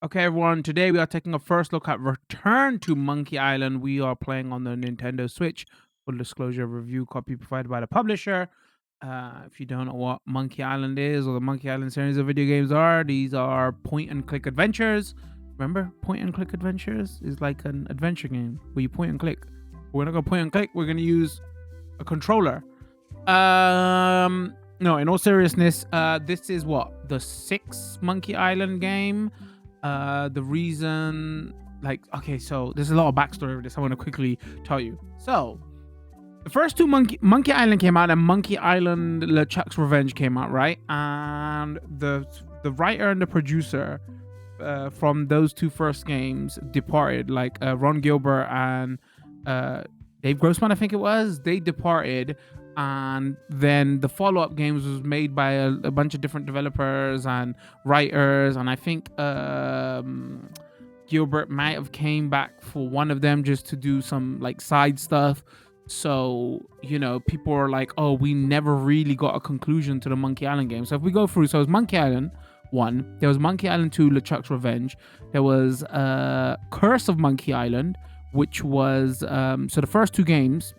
Okay, everyone, today we are taking a first look at Return to Monkey Island. We are playing on the Nintendo Switch. Full disclosure review copy provided by the publisher. If you don't know what Monkey Island is or the Monkey Island series of video games are, these are point and click adventures. Remember, point and click adventures is like an adventure game where you point and click. We're not going to point and click, we're going to use a controller. No, in all seriousness, this is what? The 6th Monkey Island game. The reason, okay, so there's a lot of backstory of this I want to quickly tell you. So the first two Monkey Island came out, and Monkey Island LeChuck's Revenge came out, right? And the writer and the producer from those two first games departed, like Ron Gilbert and Dave Grossman, I think it was. They departed, and then the follow-up games was made by a bunch of different developers and writers, and I think Gilbert might have came back for one of them just to do some like side stuff. So, you know, people are like, oh, we never really got a conclusion to the Monkey Island game. So if we go through, so it was Monkey Island 1, there was Monkey Island 2, LeChuck's Revenge, there was Curse of Monkey Island, which was so the first two games,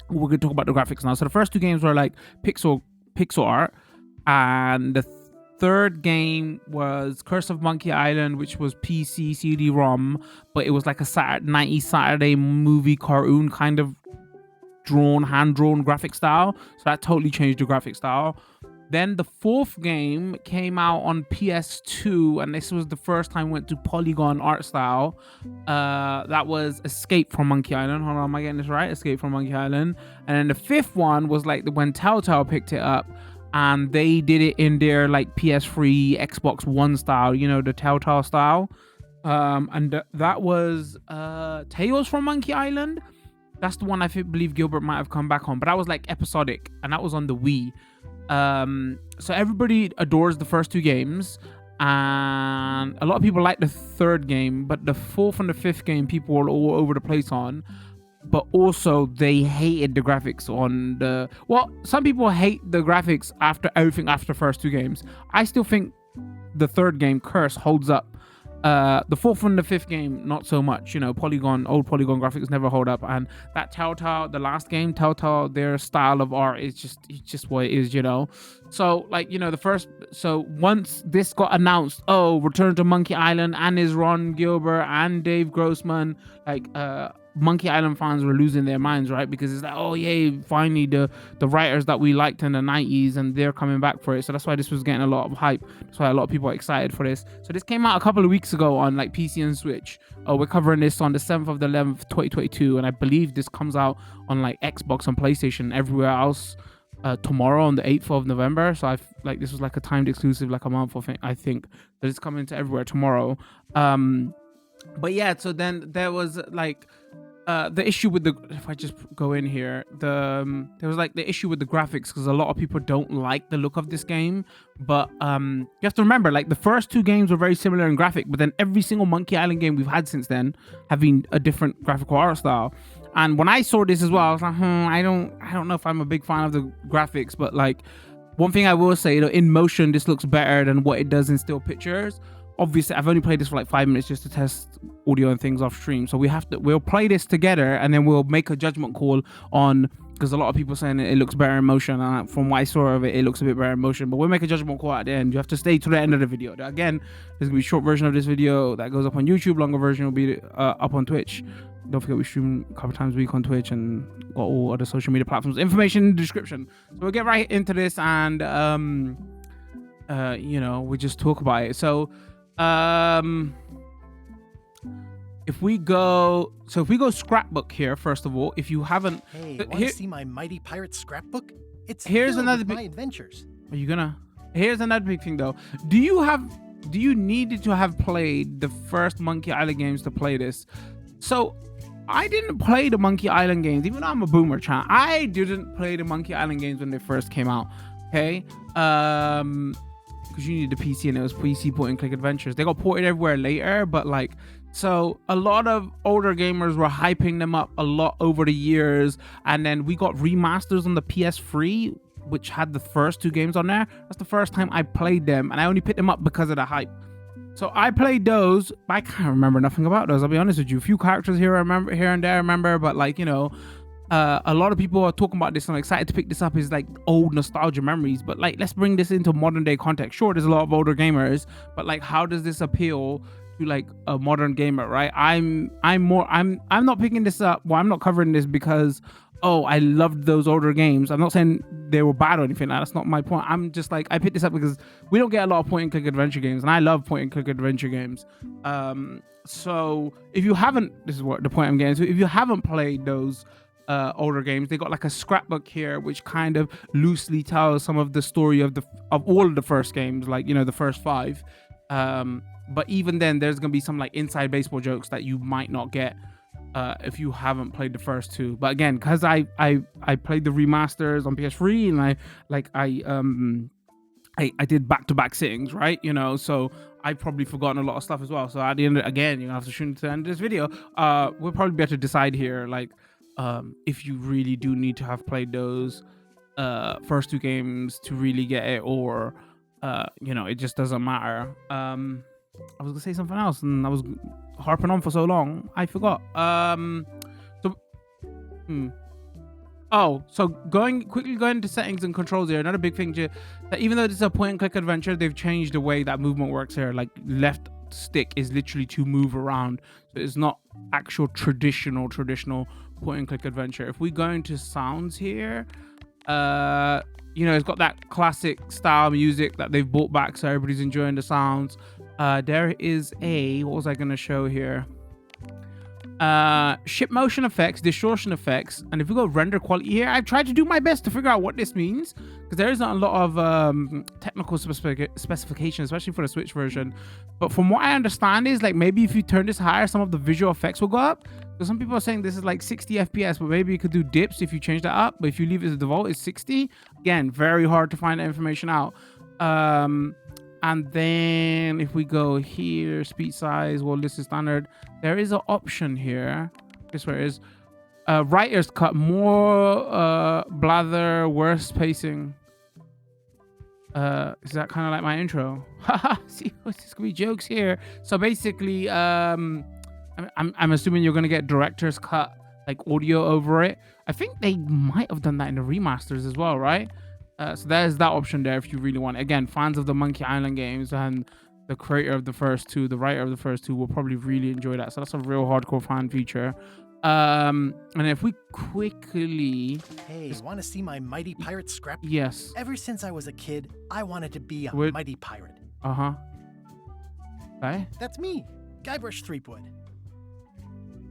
we're gonna talk about the graphics now. So the first two games were like pixel art, and the third game was Curse of Monkey Island, which was PC CD-ROM, but it was like a 90s Saturday movie cartoon kind of hand-drawn graphic style. So that totally changed the graphic style. Then the fourth game came out on PS2, and this was the first time we went to polygon art style. That was Escape from Monkey Island. Hold on, am I getting this right? Escape from Monkey Island. And then the fifth one was like when Telltale picked it up, and they did it in their like PS3, Xbox One style, you know, the Telltale style. And that was Tales from Monkey Island. That's the one I believe Gilbert might have come back on, but that was like episodic, and that was on the Wii. So everybody adores the first two games, and a lot of people like the third game, but the fourth and the fifth game people were all over the place on. But also they hated the graphics on the, well, some people hate the graphics after everything after the first two games. I still think the third game, Curse, holds up. The fourth and the fifth game, not so much. You know, old polygon graphics never hold up. And that Telltale, the last game, Telltale, their style of art is just what it is, you know. So, like, you know, so once this got announced, oh, Return to Monkey Island, and is Ron Gilbert and Dave Grossman, like, Monkey Island fans were losing their minds, right? Because it's like, oh yay, finally the writers that we liked in the 90s, and they're coming back for it. So that's why this was getting a lot of hype. That's why a lot of people are excited for this. So this came out a couple of weeks ago on like PC and Switch. We're covering this on the 7th of the 11th, 2022, and I believe this comes out on like Xbox and PlayStation, everywhere else tomorrow on the 8th of November. So this was like a timed exclusive, like a month, I think, that it's coming to everywhere tomorrow. But yeah, so then there was like the issue with the, if I just go in here, there was like the issue with the graphics, because a lot of people don't like the look of this game. But you have to remember, like, the first two games were very similar in graphic, but then every single Monkey Island game we've had since then having a different graphical art style. And when I saw this as well, I was like, I don't know if I'm a big fan of the graphics. But like, one thing I will say, you know, in motion this looks better than what it does in still pictures. Obviously, I've only played this for like 5 minutes just to test audio and things off stream. So we'll play this together, and then we'll make a judgment call on, because a lot of people saying it looks better in motion. And from what I saw of it, it looks a bit better in motion. But we'll make a judgment call at the end. You have to stay to the end of the video. Again, there's gonna be a short version of this video that goes up on YouTube. Longer version will be up on Twitch. Don't forget, we stream a couple times a week on Twitch, and got all other social media platforms. Information in the description. So we'll get right into this, and you know, we just talk about it. So if we go Scrapbook here, first of all, if you haven't, hey, want to see my mighty pirate scrapbook? It's here's another my adventures. Are you gonna? Here's another big thing though. Do you need to have played the first Monkey Island games to play this? So I didn't play the Monkey Island games, even though I'm a boomer chan. I didn't play the Monkey Island games when they first came out. Okay, because you needed the PC, and it was PC point and click adventures. They got ported everywhere later, but like, so a lot of older gamers were hyping them up a lot over the years, and then we got remasters on the PS3, which had the first two games on there. That's the first time I played them, and I only picked them up because of the hype. So I played those, but I can't remember nothing about those. I'll be honest with you. A few characters here I remember, here and there I remember, but like, you know, a lot of people are talking about this and I'm excited to pick this up. Is like old nostalgia memories, but like let's bring this into modern day context. Sure, there's a lot of older gamers, but like how does this appeal to like a modern gamer, right? I'm not picking this up. Well, I'm not covering this because oh, I loved those older games. I'm not saying they were bad or anything. That's not my point. I'm just like, I picked this up because we don't get a lot of point and click adventure games, and I love point and click adventure games. So if you haven't, this is what the point I'm getting to. If you haven't played those older games, they got like a scrapbook here which kind of loosely tells some of the story of all of the first games, like, you know, the first 5. But even then there's gonna be some like inside baseball jokes that you might not get if you haven't played the first 2. But again, because I played the remasters on PS3 and I did back-to-back sittings, right? You know, so I've probably forgotten a lot of stuff as well. So at the end, again, you're gonna have to tune to the end of this video. We'll probably be able to decide here, like, if you really do need to have played those first 2 games to really get it, or you know, it just doesn't matter. I was gonna say something else and I was harping on for so long I forgot. So quickly going into settings and controls here. Another big thing that even though this is a point and click adventure, they've changed the way that movement works here. Like left stick is literally to move around, so it's not actual traditional point and click adventure. If we go into sounds here, you know, it's got that classic style music that they've brought back, so everybody's enjoying the sounds. There is what was I gonna show here? Ship motion effects, distortion effects, and if we go render quality here, I've tried to do my best to figure out what this means because there isn't a lot of technical specifications, especially for the Switch version. But from what I understand is like maybe if you turn this higher, some of the visual effects will go up. So some people are saying this is like 60 FPS, but maybe you could do dips if you change that up. But if you leave it as default, it's 60. Again, very hard to find that information out. And then if we go here, speed size, well, this is standard. There is an option here. This where it is. Writer's cut, more blather, worse pacing. Is that kind of like my intro? See, there's gonna be jokes here. So basically, I'm assuming you're gonna get director's cut, like audio over it. I think they might have done that in the remasters as well, right? So there's that option there if you really want. Again, fans of the Monkey Island games and the creator of the first 2, the writer of the first 2 will probably really enjoy that. So that's a real hardcore fan feature. And if we quickly... Hey, want to see my mighty pirate scrapbook? Yes. Ever since I was a kid, I wanted to be a mighty pirate. Uh-huh. Okay. That's me, Guybrush Threepwood.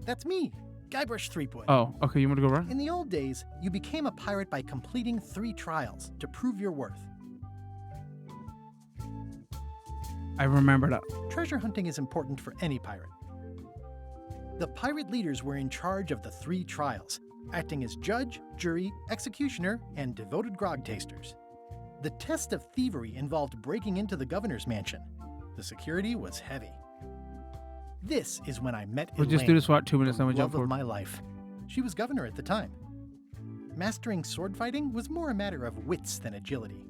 That's me, Guybrush Threepwood. Oh, okay, you want to go right? In the old days, you became a pirate by completing 3 trials to prove your worth. I remember that. Treasure hunting is important for any pirate. The pirate leaders were in charge of the 3 trials, acting as judge, jury, executioner, and devoted grog tasters. The test of thievery involved breaking into the governor's mansion. The security was heavy. This is when I met Elaine, we'll just do this for about 2 minutes and we'll jump love forward. of my life. She was governor at the time. Mastering sword fighting was more a matter of wits than agility.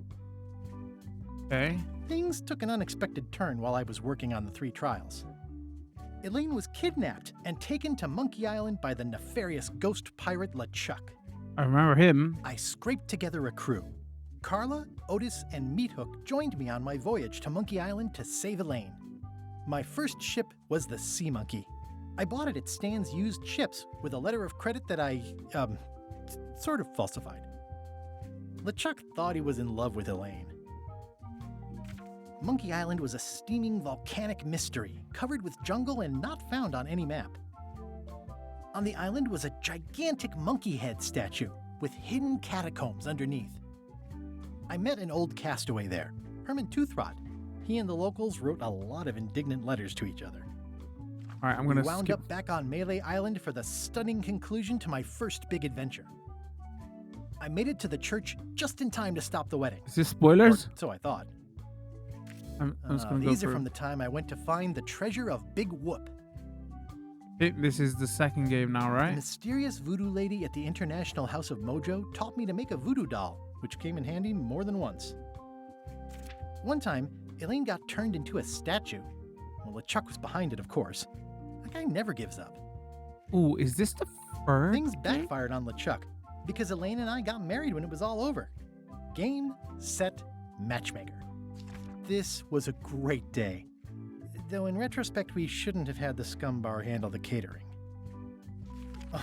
Okay. Things took an unexpected turn while I was working on the 3 trials. Elaine was kidnapped and taken to Monkey Island by the nefarious ghost pirate LeChuck. I remember him. I scraped together a crew. Carla, Otis, and Meathook joined me on my voyage to Monkey Island to save Elaine. My first ship was the Sea Monkey. I bought it at Stan's used ships with a letter of credit that I, sort of falsified. LeChuck thought he was in love with Elaine. Monkey Island was a steaming volcanic mystery, covered with jungle and not found on any map. On the island was a gigantic monkey head statue with hidden catacombs underneath. I met an old castaway there, Herman Toothrot. He and the locals wrote a lot of indignant letters to each other. All right, I'm going to wound up back on Melee Island for the stunning conclusion to my first big adventure. I made it to the church just in time to stop the wedding. Is this spoilers? Or so I thought. I'm just going to go These are through. from the time I went to find the treasure of Big Whoop. This is the second game now, The right? mysterious voodoo lady at the International House of Mojo taught me to make a voodoo doll, which came in handy more than once. One time, Elaine got turned into a statue. Well, LeChuck was behind it, of course. That guy never gives up. Ooh, is this the first? Things backfired on LeChuck because Elaine and I got married when it was all over. Game, set, matchmaker. This was a great day. Though in retrospect, we shouldn't have had the scum bar handle the catering.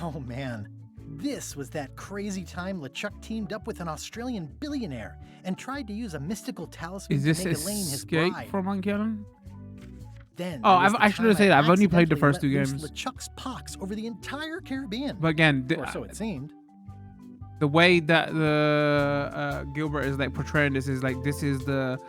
Oh man, this was that crazy time LeChuck teamed up with an Australian billionaire and tried to use a mystical talisman Is this to make Elaine his Escape bride. from Monkey Island? Then Oh, there was I the should have time said I I've only played the accidentally first two let loose games. LeChuck's pox over the entire Caribbean. But again, Or so it seemed. the way that the Gilbert is like portraying this is like this is the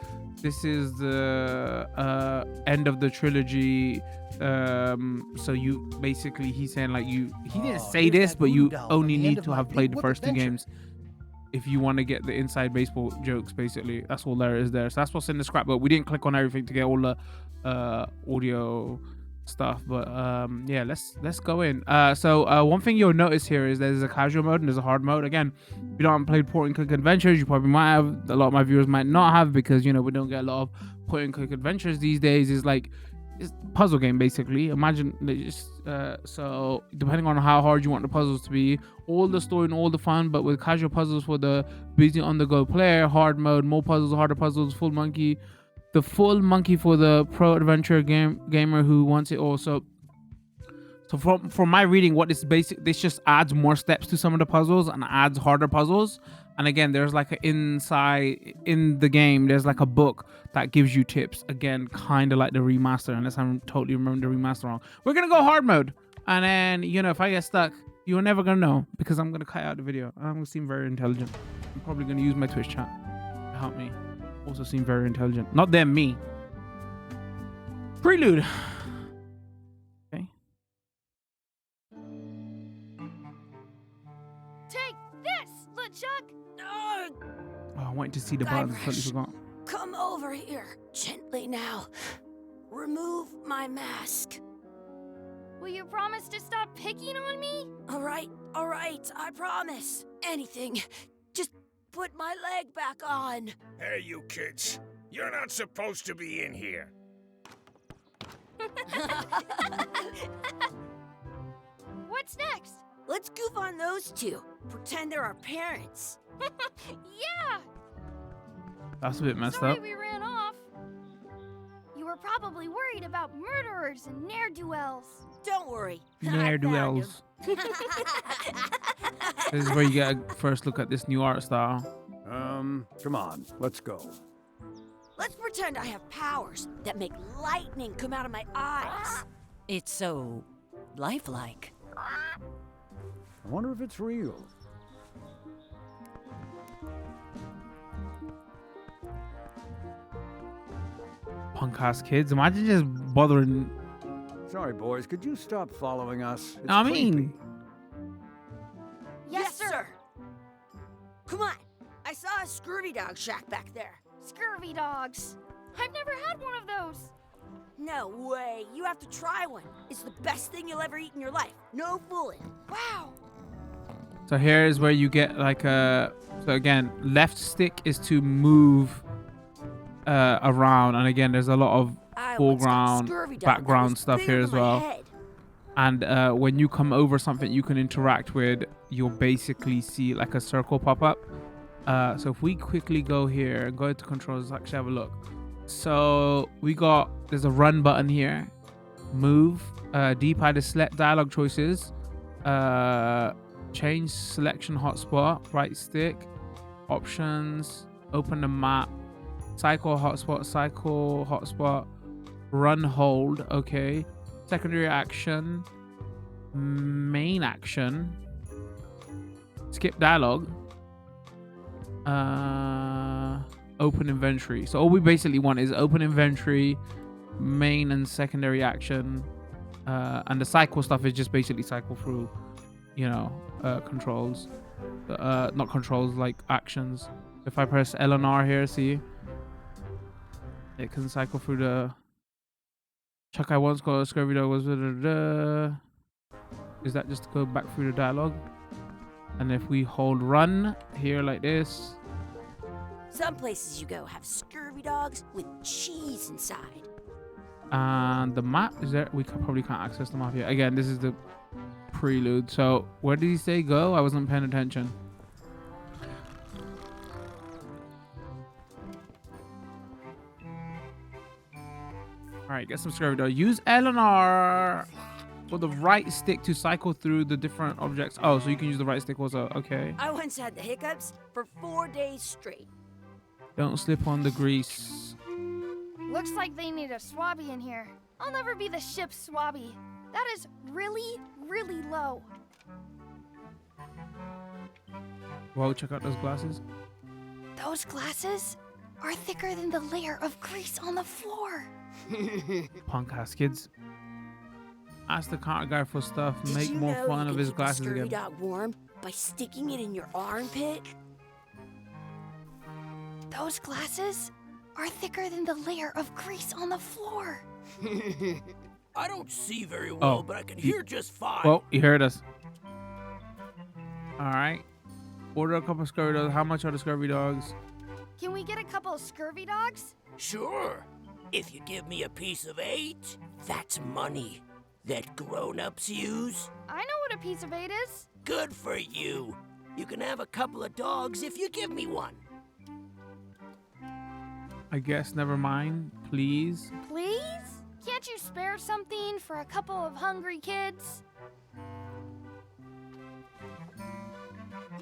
end of the trilogy. So you basically he's saying like he didn't say here's this, that but voodoo you doll from only the end need of to my have Big played the Whoop first two adventure. games if you want to get the inside baseball jokes. Basically, that's all there is there. So that's what's in the scrapbook. We didn't click on everything to get all the audio stuff, but yeah, let's go in. So one thing you'll notice here is there's a casual mode and there's a hard mode. Again, if you don't play point and click adventures, you probably might have. A lot of my viewers might not have, because we don't get a lot of point and click adventures these days. It's like it's a puzzle game basically. Imagine just so depending on how hard you want the puzzles to be, all the story and all the fun, but with casual puzzles for the busy on the go player, hard mode, more puzzles, harder puzzles, full monkey. The full monkey for the pro adventure gamer who wants it all. So from my reading, what this just adds more steps to some of the puzzles and adds harder puzzles. And again, there's like an inside in the game, there's like a book that gives you tips. Again, kind of like the remaster, unless I'm totally remembering the remaster wrong. We're gonna go hard mode, and then if I get stuck, you're never gonna know, because I'm gonna cut out the video. I'm gonna seem very intelligent. I'm probably gonna use my Twitch chat to help me. Also seem very intelligent. Not them, me. Prelude. Okay. Take this, LeChuck! Oh, I wanted to see the buttons. I totally forgot. Come over here, gently now. Remove my mask. Will you promise to stop picking on me? All right, I promise. Anything. Just put my leg back on. Hey, you kids. You're not supposed to be in here. What's next? Let's goof on those two. Pretend they're our parents. Yeah! That's a bit messed Sorry up. we ran off. You were probably worried about murderers and ne'er-do-wells. Don't worry. Ne'er-do-wells. This is where you get a first look at this new art style. Come on, let's go. Let's pretend I have powers that make lightning come out of my eyes. It's so lifelike. I wonder if it's real. Punk ass kids. Imagine just bothering. Sorry, boys, could you stop following us? It's I mean- creepy. Yes, sir. Come on. I saw a scurvy dog shack back there. Scurvy dogs? I've never had one of those. No way. You have to try one. It's the best thing you'll ever eat in your life. No fooling. Wow. So here is where you get like a. So again, left stick is to move around, and again, there's a lot of I once got foreground, scurvy dog that background was stuff bigger here as than my well. head. And when you come over something you can interact with, you'll basically see like a circle pop up. So if we quickly go here and go into controls, let's actually have a look. So there's a run button here, move, D-pad is select dialogue choices, change selection hotspot, right stick, options, open the map, cycle hotspot, run hold, okay, secondary action, main action, skip dialogue, open inventory. So all we basically want is open inventory, main and secondary action, and the cycle stuff is just basically cycle through, controls, not controls, like actions. If I press L and R here, see, it can cycle through the. Chuck, I once got a scurvy dog was. Is that just to go back through the dialogue? And if we hold run here like this. Some places you go have scurvy dogs with cheese inside. And the map is there. We probably can't access the map yet. Again, this is the prelude. So where did he say go? I wasn't paying attention. All right, get some scurvy dog. Use Eleanor or the right stick to cycle through the different objects. Oh, so you can use the right stick also. Okay. I once had the hiccups for 4 days straight. Don't slip on the grease. Looks like they need a swabby in here. I'll never be the ship's swabby. That is really, really low. Whoa, check out those glasses. Those glasses are thicker than the layer of grease on the floor. Punk ass kids. Ask the counter guy for stuff. Did Make you more know fun you of can his keep a glasses scurvy again. dog warm by sticking it in your armpit? Those glasses are thicker than the layer of grease on the floor. I don't see very well, Oh, but I can hear just fine. Well, you heard us. All right. Order a couple of scurvy dogs. How much are the scurvy dogs? Can we get a couple of scurvy dogs? Sure. If you give me a piece of 8, that's money that grown-ups use. I know what a piece of 8 is. Good for you. You can have a couple of dogs if you give me one. I guess never mind. Please. Please? Can't you spare something for a couple of hungry kids?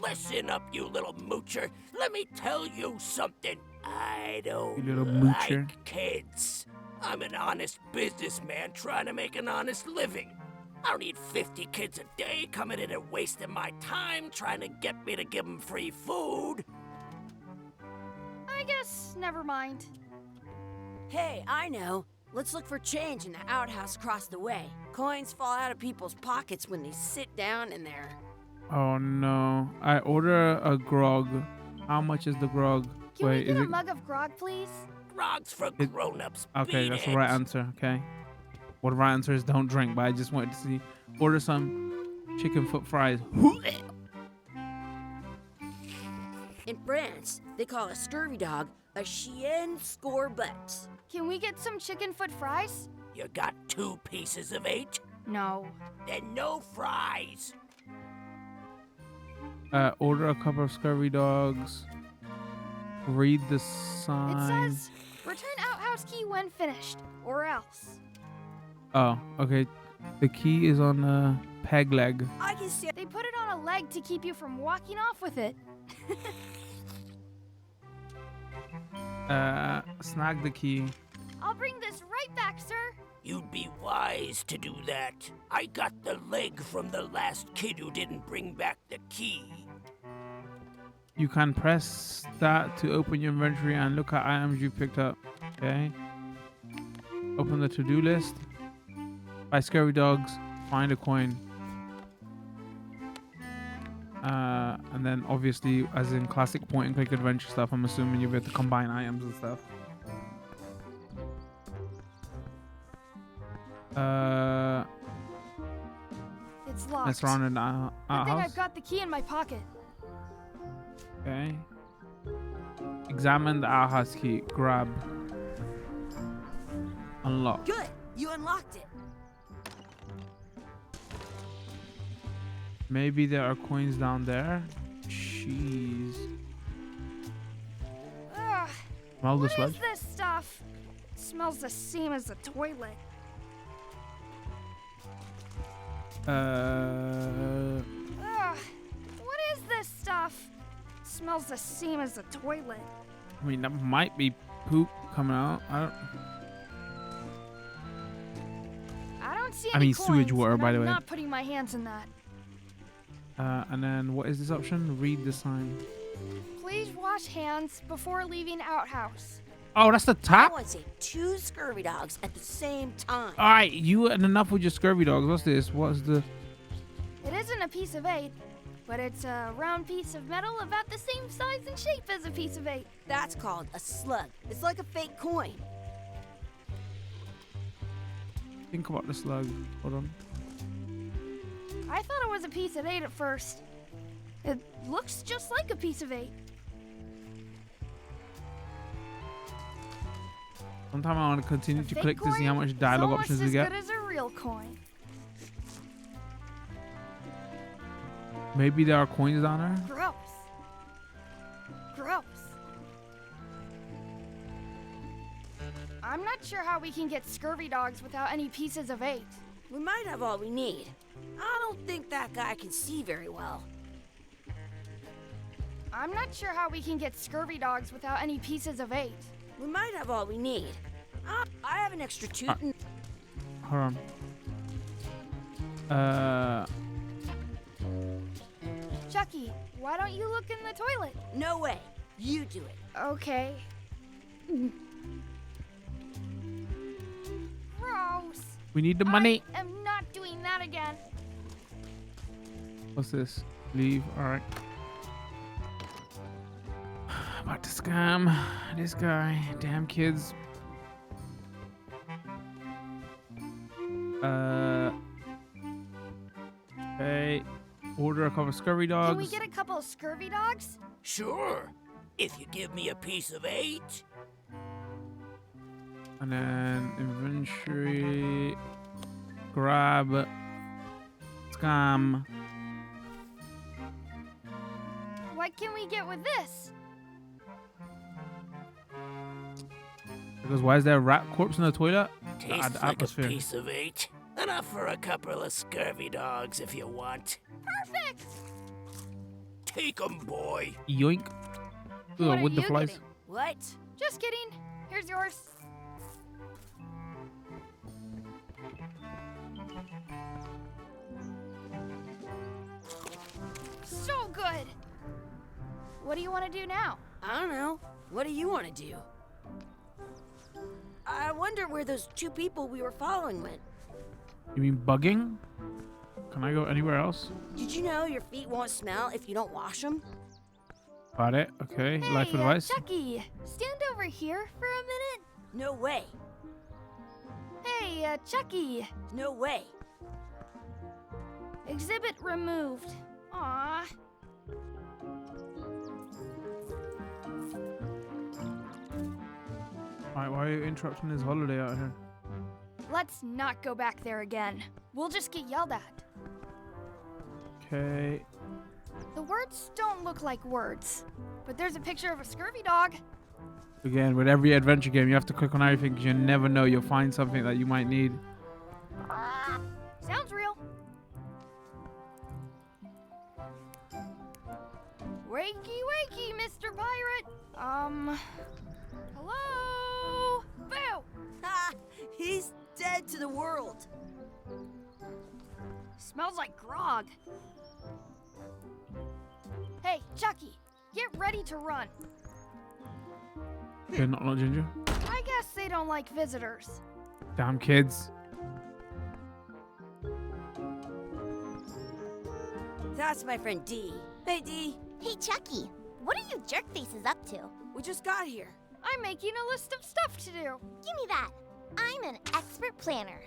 Listen up, you little moocher. Let me tell you something. I don't You little moocher. like kids. I'm an honest businessman trying to make an honest living. I don't need 50 kids a day coming in and wasting my time trying to get me to give them free food. I guess never mind. Hey, I know. Let's look for change in the outhouse across the way. Coins fall out of people's pockets when they sit down in there. Oh no. I order a grog. How much is the grog? Can we Wait, get is a it? mug of grog, please? Grog's for It- grown-ups. Okay, beat that's the it. right answer. Okay. Well, the right answer is don't drink, but I just wanted to see. Order some chicken foot fries. In France, they call a scurvy dog a chien scorbut. Can we get some chicken foot fries? You got 2 pieces of 8? No. Then no fries. Order a couple of scurvy dogs. Read the sign. It says, return outhouse key when finished, or else. Oh, okay. The key is on the peg leg. I can see. They put it on a leg to keep you from walking off with it. Snag the key. I'll bring this right back, sir. You'd be wise to do that. I got the leg from the last kid who didn't bring back the key. You can press that to open your inventory and look at items you picked up. Okay. Open the to-do list. Buy scurvy dogs. Find a coin. And then obviously, as in classic point-and-click adventure stuff, I'm assuming you'll be able to combine items and stuff. It's locked. Let's run an Good thing outhouse. I've got the key in my pocket. Okay. Examine the outhouse key. Grab. Unlock. Good, you unlocked it. Maybe there are coins down there. Jeez. Ugh, Smell the what sludge. is this stuff? It smells the same as the toilet. Ugh, what is this stuff? It smells the same as the toilet. I mean, that might be poop coming out. I don't see I any mean, sewage coins, water, and by the I'm way. not putting my hands in that. And then what is this option? Read the sign. Please wash hands before leaving outhouse. Oh, that's the I top. want to say 2 scurvy dogs at the same time. All right, you and enough with your scurvy dogs. What's this? What's the? It isn't a piece of 8, but it's a round piece of metal about the same size and shape as a piece of 8. That's called a slug. It's like a fake coin. Think about the slug. Hold on. I thought it was a piece of 8 at first. It looks just like a piece of 8. Sometime I want to continue A to fake click to see how coin much is dialogue almost options we as get. good as a real coin. Maybe there are coins down there. Gross. Gross. I'm not sure how we can get scurvy dogs without any pieces of 8. We might have all we need. I don't think that guy can see very well. I'm not sure how we can get scurvy dogs without any pieces of 8. We might have all we need. I have an extra tooth. Hold on. Chucky, why don't you look in the toilet? No way. You do it. Okay. Gross. We need the money. I am not doing that again. What's this? Leave. All right. About to scam this guy. Damn kids. Okay. Order a couple of scurvy dogs. Can we get a couple of scurvy dogs? Sure, if you give me a piece of 8. And then inventory. Grab. Scam. What can we get with this? Because why is there a rat corpse in the toilet? Tastes The like atmosphere. a piece of 8. Enough for a couple of scurvy dogs if you want. Perfect. Take 'em, boy. Yoink. What Ugh, are with the you flies. getting? What? Just kidding. Here's yours. So good. What do you want to do now? I don't know. What do you want to do? I wonder where those 2 people we were following went. You mean bugging? Can I go anywhere else? Did you know your feet won't smell if you don't wash them? Got it. Okay. Hey, Life advice. Chucky, stand over here for a minute. No way. Hey, Chucky. No way. Exhibit removed. Aw. Alright, why are you interrupting his holiday out here? Let's not go back there again. We'll just get yelled at. Okay. The words don't look like words, but there's a picture of a scurvy dog. Again, with every adventure game, you have to click on everything because you never know. You'll find something that you might need. Sounds real. Wakey, wakey, Mr. Pirate. Hello? Boo! Ha! He's dead to the world. Smells like grog. Hey, Chucky, get ready to run. Okay, not Ginger. I guess they don't like visitors. Damn kids. That's my friend D. Hey, D. Hey, Chucky, what are you jerk faces up to? We just got here. I'm making a list of stuff to do. Give me that. I'm an expert planner.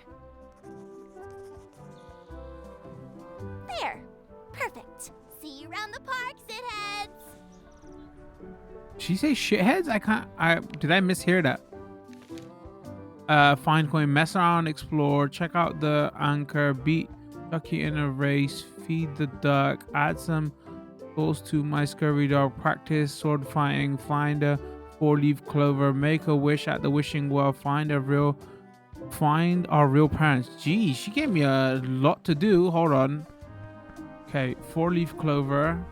There. Perfect. See you around the park, shitheads. Did she say shitheads? Did I mishear that? Find coin, mess around, explore, check out the anchor, beat Chucky in a race, feed the duck, add some goals to my scurvy dog, practice sword fighting, find a 4-leaf clover, make a wish at the wishing well, find our real parents. Gee, she gave me a lot to do. Hold on. Okay, 4-leaf clover.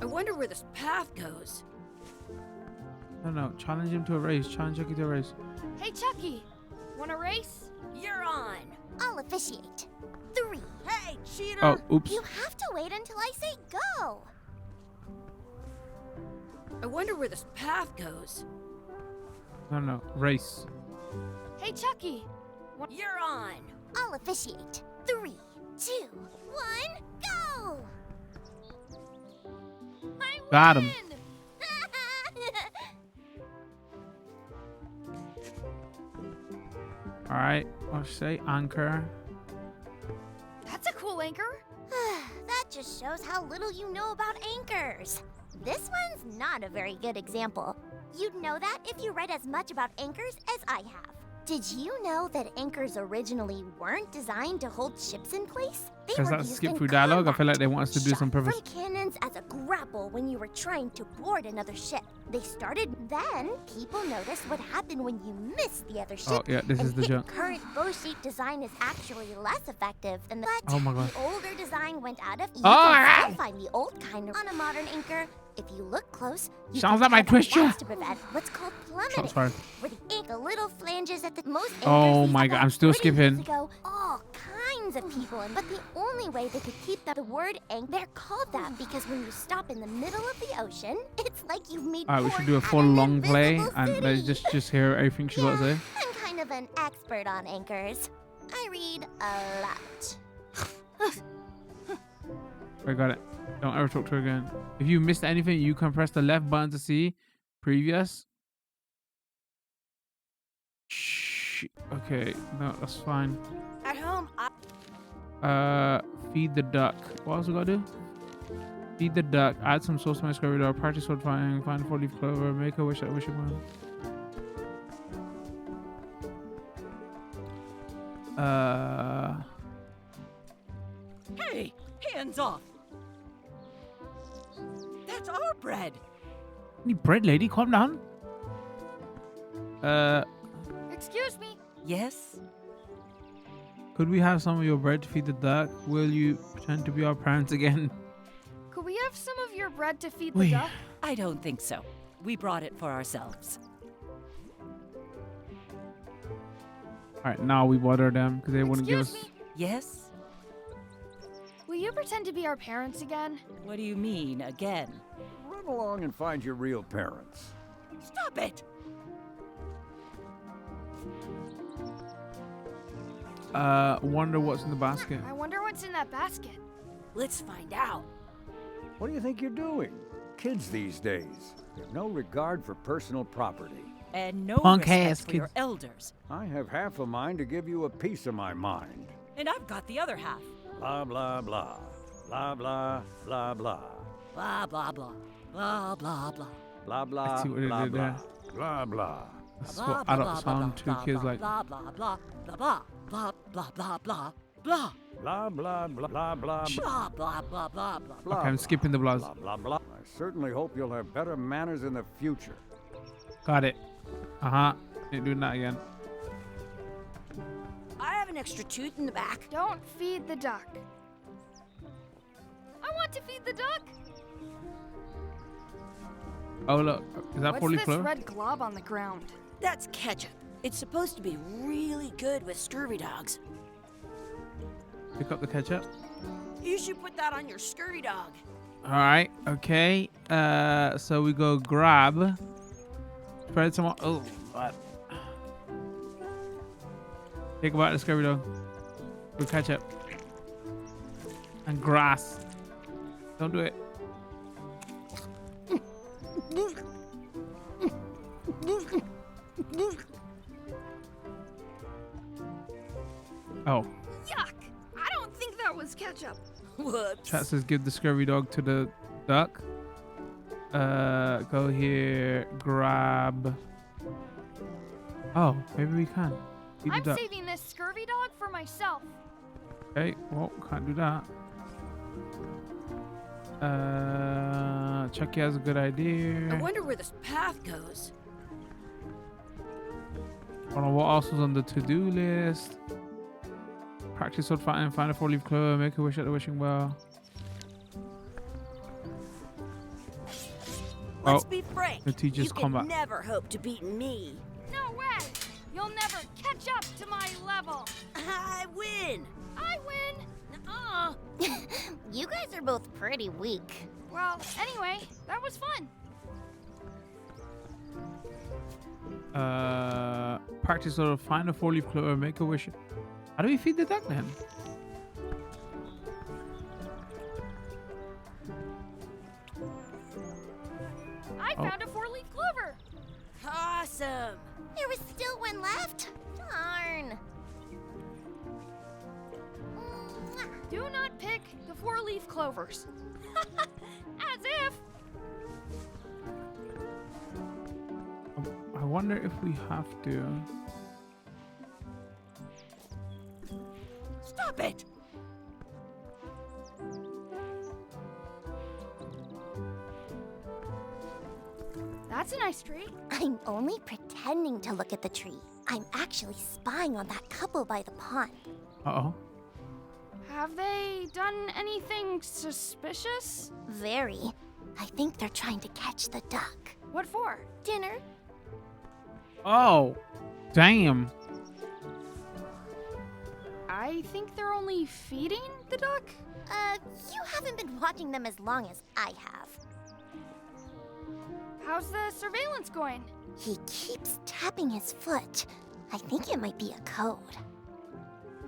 I wonder where this path goes. No. Challenge him to a race. Challenge Chucky to a race. Hey, Chucky, want a race? You're on. I'll officiate. 3. Hey, cheater! Oh, oops. You have to wait until I say go. I wonder where this path goes. No. Race. Hey, Chucky. You're on. I'll officiate. 3, 2, 1, go! I Got him. win! All right. I'll say anchor. That's a cool anchor. That just shows how little you know about anchors. This one's not a very good example. You'd know that if you read as much about anchors as I have. Did you know that anchors originally weren't designed to hold ships in place? They Does were that used skip in through dialogue? I feel like combat, they want us to do some shot purpose. from cannons as a grapple when you were trying to board another ship. They started then. People noticed what happened when you missed the other ship. Oh yeah, this and is the hit junk. current bow-shaped design is actually less effective than the. Oh my God. The older design went out of. You Oh, can ah! still find the old kind on a modern anchor. If you look close, you Sounds can like my tell that Twitch chat. that's to prevent what's called plummeting, Shots fired. where the ink, the little flanges at the most. Oh anchors my used God, to I'm still have 40 years skipping. ago, all kinds of people, but the only way they could keep the word ink, they're called that because when you stop in the middle of the ocean, it's like you've made. Alright, we port should do a at full an long play invisible and let's city. just hear everything she got to say. I'm kind of an expert on anchors. I read a lot. I got it. Don't ever talk to her again. If you missed anything, you can press the left button to see previous. Shh. Okay, no, that's fine. At home, Feed the duck. What else we gotta do? Feed the duck. Add some sauce to my scurvy dog. Practice sword fighting. Find 4-leaf clover. Make a wish that wish upon. Hey, hands off. That's our bread. Need bread, lady. Calm down. Excuse me. Yes? Could we have some of your bread to feed the duck? Will you pretend to be our parents again? Could we have some of your bread to feed the Wait. duck? I don't think so. We brought it for ourselves. All right, now we bother them because they wouldn't give us. Excuse me. Yes? Will you pretend to be our parents again? What do you mean, again? Run along and find your real parents. Stop it! Wonder what's in the basket. I wonder what's in that basket. Let's find out. What do you think you're doing? Kids these days have no regard for personal property. And no Punk respect ass for your kids. elders. I have half a mind to give you a piece of my mind. And I've got the other half. Blah, blah, blah. Blah, blah, blah, blah. Blah, blah, blah. Blah, blah, blah. Blah, blah, see what they blah, did blah. there. Blah, blah. That's Blah, what blah, adults blah, sound blah, to kids blah, like. blah, blah, blah, blah, blah, blah, blah, blah, blah, blah. Blah, blah, blah, blah, blah, blah. Blah, blah, blah, blah, blah. Blah, Okay, I'm blah, skipping the blahs. Blah, blah, blah. I certainly hope you'll have better manners in the future. Got it. Uh-huh. Ain't doing that again. I have an extra tooth in the back. Don't feed the duck. I want to feed the duck. Oh, look. Is that What's 4-leaf this clover? red glob on the ground? That's ketchup. It's supposed to be really good with scurvy dogs. Pick up the ketchup. You should put that on your scurvy dog. All right. Okay. So we go grab. Spread some. Oh, God. Take about the scurvy dog. With ketchup. And grass. Don't do it. Oh. Yuck! I don't think that was ketchup. Whoops. Chat says give the scurvy dog to the duck. Go here, grab. Oh, maybe we can. Feed the I'm duck. saving this scurvy dog for myself. Okay, well, can't do that. Chucky has a good I idea. wonder where this path goes. I don't know what else was on the to-do list. Practice sword fighting, find a 4-leaf clover, make a wish at the wishing well. Let's Oh, be frank. the teacher's you combat. can never hope to beat me. No way! You'll never catch up to my level. I win. I win. Uh-uh. You guys are both pretty weak. Well, anyway, that was fun. Practice sword, find a 4-leaf clover, make a wish. How do we feed the duck then? I found a 4-leaf clover. Awesome. There was still one left? Darn. Do not pick the 4-leaf clovers. As if. wonder if we have to. Stop it! That's a nice tree. I'm only pretending to look at the tree. I'm actually spying on that couple by the pond. Uh-oh. Have they done anything suspicious? Very. I think they're trying to catch the duck. What for? Dinner? Oh, damn. I think they're only feeding the duck. You haven't been watching them as long as I have. How's the surveillance going? He keeps tapping his foot. I think it might be a code.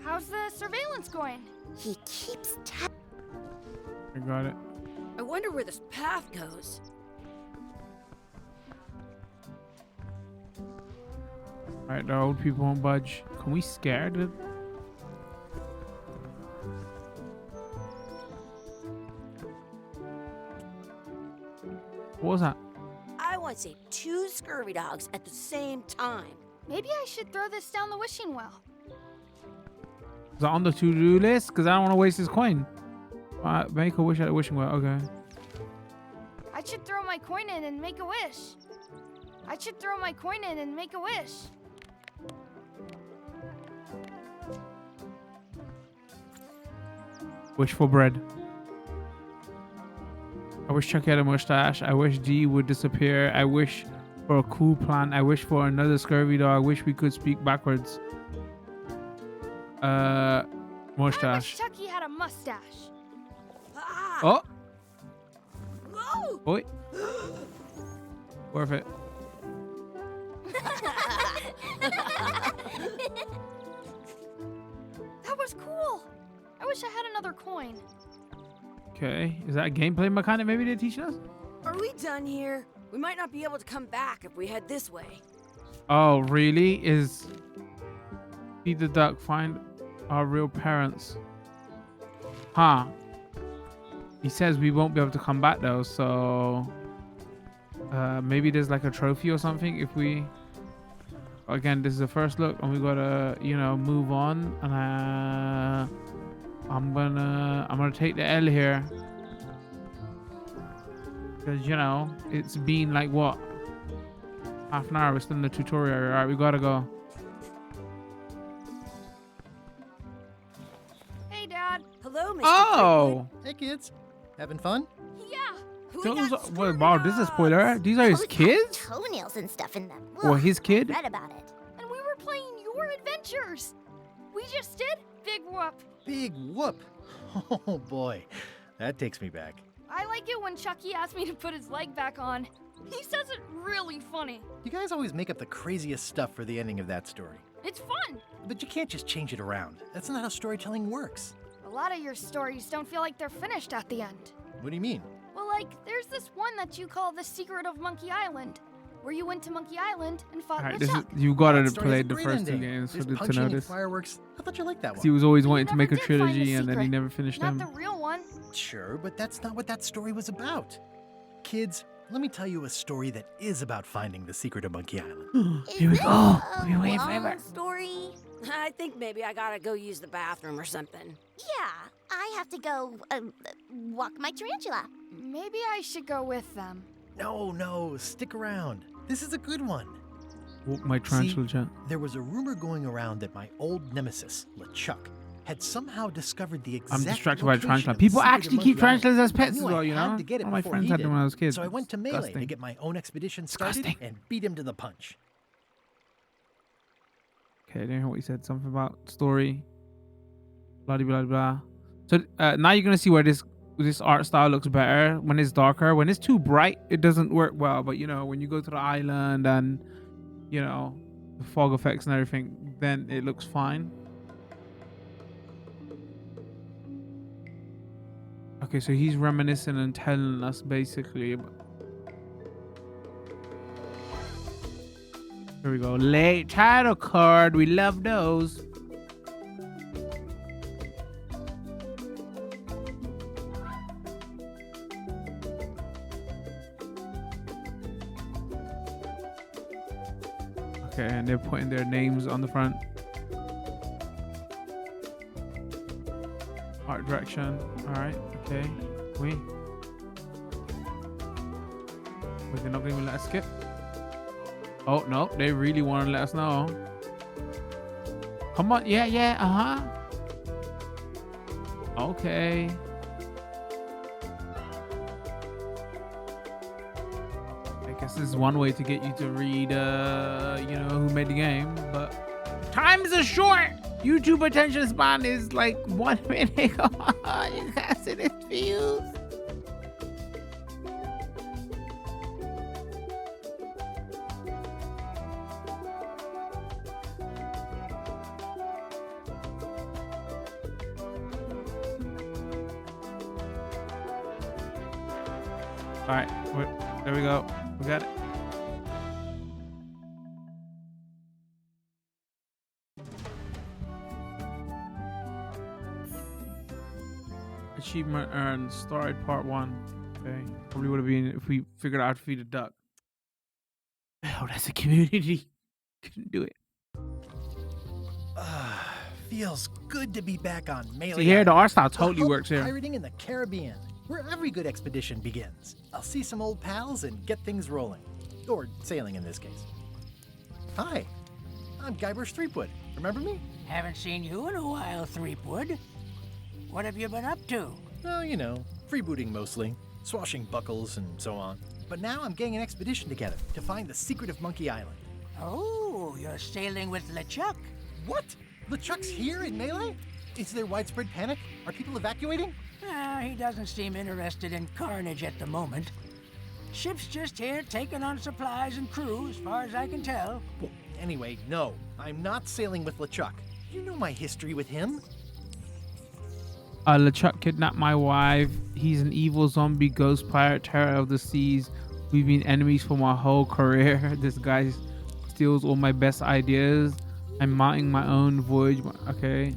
How's the surveillance going? He keeps tapping. I got it. I wonder where this path goes. Alright, the old people won't budge. Can we scare them? What was that? I want to say 2 scurvy dogs at the same time. Maybe I should throw this down the wishing well. Is that on the to-do list? Because I don't want to waste his coin. Make a wish at a wishing well. Okay. I should throw my coin in and make a wish. I should throw my coin in and make a wish. Wish for bread. I wish Chucky had a mustache. I wish Dee would disappear. I wish for a cool plan. I wish for another scurvy dog. I wish we could speak backwards. I Mustache. wish Chucky had a mustache. Ah! Oh, Whoa! boy. Worth it. That was cool. I wish I had another coin. Okay. Is that a gameplay mechanic maybe they're teaching us? Are we done here? We might not be able to come back if we head this way. Oh, really? Is feed the duck, find our real parents. Huh. He says we won't be able to come back though, so maybe there's like a trophy or something if we again, this is the first look and we gotta, you know, move on, and I'm gonna take the L here. Because, you know, it's been like what? Half an hour, we're still in the tutorial. Alright, we gotta go. Hey, Dad. Hello, Mr. Oh! Hey, kids. Having fun? Yeah. Prelude. We got Wait, wow, this is a scurvy spoiler. dogs. These are his Oh, it's got kids? toenails and stuff in them. Or Ugh, his kid? I read about it. And we were playing your adventures. We just did Big Whoop. Big whoop. Oh, boy. That takes me back. I like it when Chucky asked me to put his leg back on. He says it really funny. You guys always make up the craziest stuff for the ending of that story. It's fun. But you can't just change it around. That's not how storytelling works. A lot of your stories don't feel like they're finished at the end. What do you mean? Well, like, there's this one that you call The Secret of Monkey Island, where you went to Monkey Island and fought Alright, with this is, Chuck. you gotta That story play has a the great first two ending. games There's to punching know and this. fireworks. I thought you liked that one. He was always You wanting to never make a did find the trilogy and then he secret. never finished Not them. the real one. Sure, but that's not what that story was about. Kids, let me tell you a story that is about finding the secret of Monkey Island. Is Here we this go. a We've been waiting long forever. story? I think maybe I gotta go use the bathroom or something. Yeah, I have to go walk my tarantula. Maybe I should go with them. No, stick around. This is a good one. Walk my tarantula chat. There was a rumor going around that my old nemesis, LeChuck, had somehow discovered the exact I'm distracted by location tarantula. of the People secret of actually keep Monkey Island. tarantulas as I pets as knew I well, you know? had to get it All my before friends he had them did. when I was kids. So I went to Melee Disgusting. to get my own expedition started Disgusting. and beat him to the punch. Okay, I didn't hear what you said. Something about story. Blah blah blah. So now you're gonna see where this art style looks better when it's darker. When it's too bright, it doesn't work well. But you know, when you go to the island and you know the fog effects and everything, then it looks fine. Okay, so he's reminiscing and telling us basically. Here we go. Late title card. We love those. Okay, and they're putting their names on the front. Art direction. All right. Okay. Wait, they're not gonna let us skip. Oh no, they really want to let us know. Come on. Yeah. Okay. I guess this is one way to get you to read, you know, who made the game, but times are short. YouTube attention span is like 1 minute. Come on, you guys see this views. All right, there we go. We got it. Achievement earned. Started part 1. Okay, probably would have been if we figured out how to feed a duck. Oh, that's a community. Couldn't do it. Feels good to be back on Melee. See here, the art style The totally hub works here. Pirating in the Caribbean, where every good expedition begins. I'll see some old pals and get things rolling. Or sailing in this case. Hi, I'm Guybrush Threepwood. Remember me? Haven't seen you in a while, Threepwood. What have you been up to? Oh, you know, freebooting mostly. Swashing buckles and so on. But now I'm getting an expedition together to find the secret of Monkey Island. Oh, you're sailing with LeChuck. What? LeChuck's here in Melee? Is there widespread panic? Are people evacuating? He doesn't seem interested in carnage at the moment. Ship's just here taking on supplies and crew, as far as I can tell. Well, anyway, no. I'm not sailing with LeChuck. You know my history with him. LeChuck kidnapped my wife. He's an evil zombie ghost pirate, terror of the seas. We've been enemies for my whole career. This guy steals all my best ideas. I'm mounting my own voyage. Okay.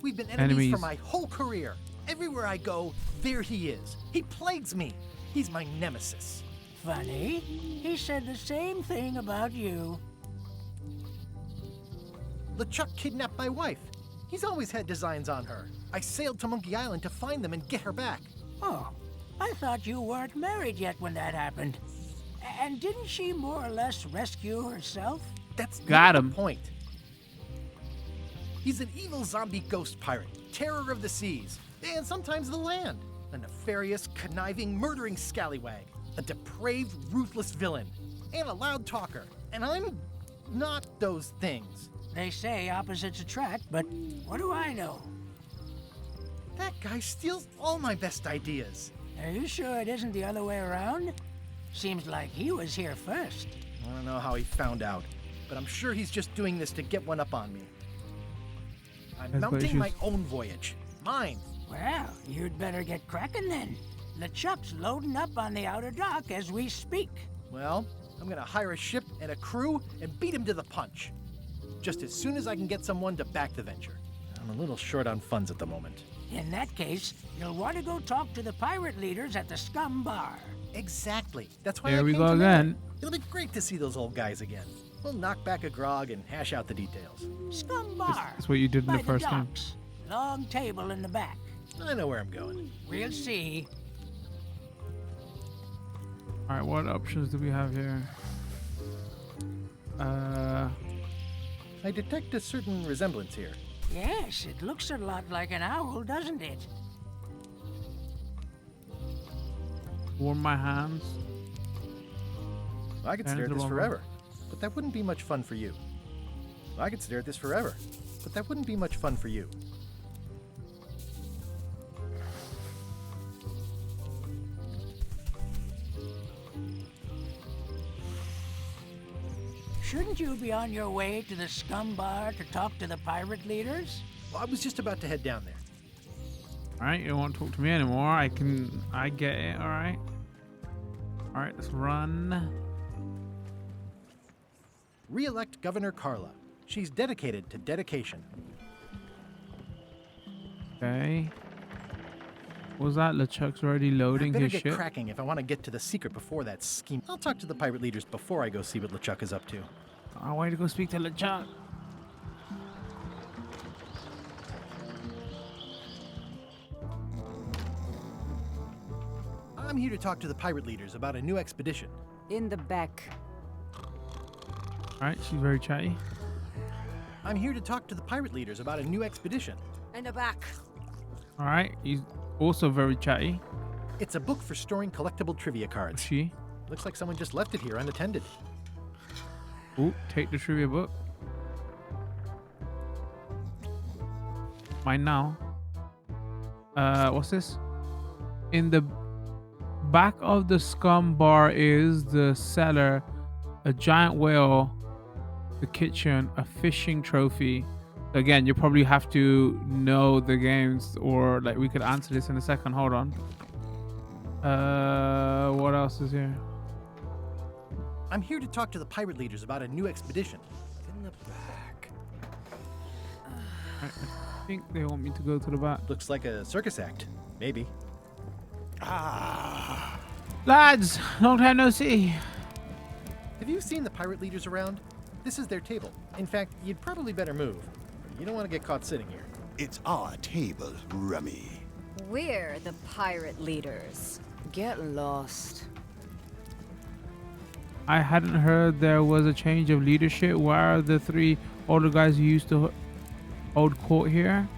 We've been enemies for my whole career. Everywhere I go, there he is. He plagues me. He's my nemesis. Funny. He said the same thing about you. LeChuck kidnapped my wife. He's always had designs on her. I sailed to Monkey Island to find them and get her back. Oh, I thought you weren't married yet when that happened. And didn't she more or less rescue herself? That's got not him. the point. He's an evil zombie ghost pirate, terror of the seas, and sometimes the land. A nefarious, conniving, murdering scallywag. A depraved, ruthless villain. And a loud talker. And I'm not those things. They say opposites attract, but what do I know? That guy steals all my best ideas. Are you sure it isn't the other way around? Seems like he was here first. I don't know how he found out, but I'm sure he's just doing this to get one up on me. I'm mounting my own voyage. Mine. Well, you'd better get cracking then. LeChuck's loading up on the outer dock as we speak. Well, I'm gonna hire a ship and a crew and beat him to the punch. Just as soon as I can get someone to back the venture. I'm a little short on funds at the moment. In that case, you'll want to go talk to the pirate leaders at the Scum Bar. Exactly. That's why There I we came go to again. Melee. It'll be great to see those old guys again. We'll knock back a grog and hash out the details. Scum Bar. That's what you did in by the first time. docks. Long table in the back. I know where I'm going. We'll see. All right, what options do we have here? I detect a certain resemblance here. Yes, it looks a lot like an owl, doesn't it? Warm my hands. I could stare at this forever, but that wouldn't be much fun for you. I could stare at this forever, but that wouldn't be much fun for you. Shouldn't you be on your way to the Scum Bar to talk to the pirate leaders? Well, I was just about to head down there. All right, you don't want to talk to me anymore. I get it. All right. All right, let's run. Re-elect Governor Carla. She's dedicated to dedication. Okay. What was that? LeChuck's already loading I better his get ship. cracking if I want to get to the secret before that scheme. I'll talk to the pirate leaders before I go see what LeChuck is up to. I want to go speak to LeChuck. I'm here to talk to the pirate leaders about a new expedition. In the back. All right, she's very chatty. I'm here to talk to the pirate leaders about a new expedition. In the back. All right, he's also very chatty. It's a book for storing collectible trivia Is cards. she? Looks like someone just left it here unattended. Ooh, take the trivia book. Mine now. What's this? In the back of the scum bar is the cellar, a giant whale, the kitchen, a fishing trophy. Again, you probably have to know the games, or like we could answer this in a second. Hold on. What else is here? I'm here to talk to the pirate leaders about a new expedition. In the back. I think they want me to go to the back. Looks like a circus act. Maybe. Lads, long time no see. Have you seen the pirate leaders around? This is their table. In fact, you'd probably better move. You don't want to get caught sitting here. It's our table, Rummy. We're the pirate leaders. Get lost. I hadn't heard there was a change of leadership. Why are the three older guys who used to hold court here?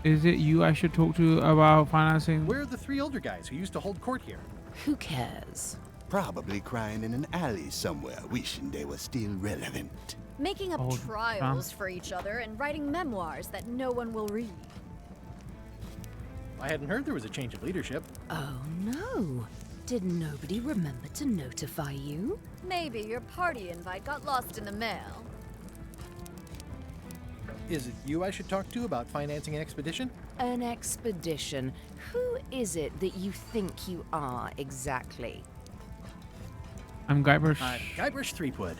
Is it you I should talk to about financing? Where are the three older guys who used to hold court here? Who cares? Probably crying in an alley somewhere, wishing they were still relevant. Making up Oh, trials for each other and writing memoirs that no one will read. I hadn't heard there was a change of leadership. Oh no. Did nobody remember to notify you? Maybe your party invite got lost in the mail. Is it you I should talk to about financing an expedition? An expedition. Who is it that you think you are exactly? I'm Guybrush. I'm Guybrush Threepwood.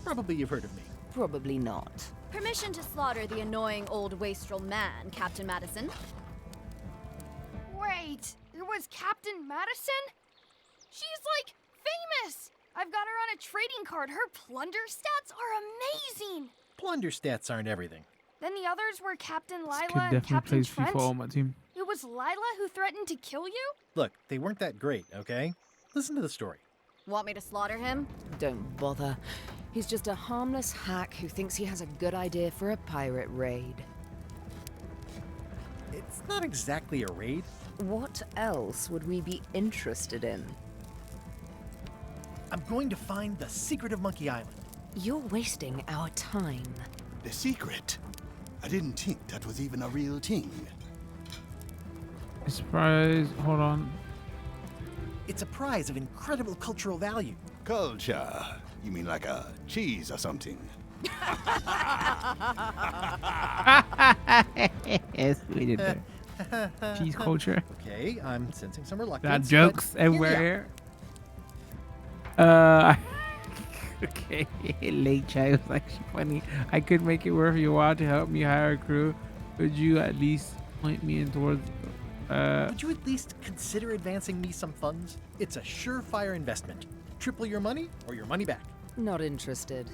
Probably you've heard of me. Probably not. Permission to slaughter the annoying old wastrel man, Captain Madison. Wait, it was Captain Madison? She's like famous! I've got her on a trading card. Her plunder stats are amazing! Plunder stats aren't everything. Then the others were Captain This Lila kid and definitely Captain plays Trent. FIFA on my team. It was Lila who threatened to kill you? Look, they weren't that great, okay? Listen to the story. Want me to slaughter him? Don't bother. He's just a harmless hack who thinks he has a good idea for a pirate raid. It's not exactly a raid. What else would we be interested in? I'm going to find the secret of Monkey Island. You're wasting our time. The secret? I didn't think that was even a real thing. Surprise. Hold on. It's a prize of incredible cultural value. Culture? You mean like a cheese or something? Yes, we did that. Cheese culture. Okay, I'm sensing some That reluctance. jokes but here we everywhere. Okay, late chat was actually funny. I could make it worth your while to help me hire a crew. Could you at least point me in towards? Would you at least consider advancing me some funds? It's a surefire investment. Triple your money or your money back. Not interested.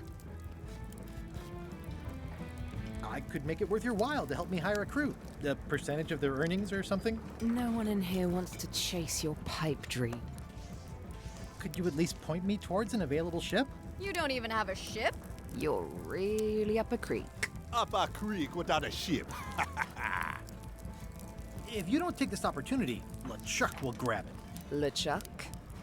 I could make it worth your while to help me hire a crew. A percentage of their earnings or something? No one in here wants to chase your pipe dream. Could you at least point me towards an available ship? You don't even have a ship? You're really up a creek. Up a creek without a ship. If you don't take this opportunity, LeChuck will grab it. LeChuck?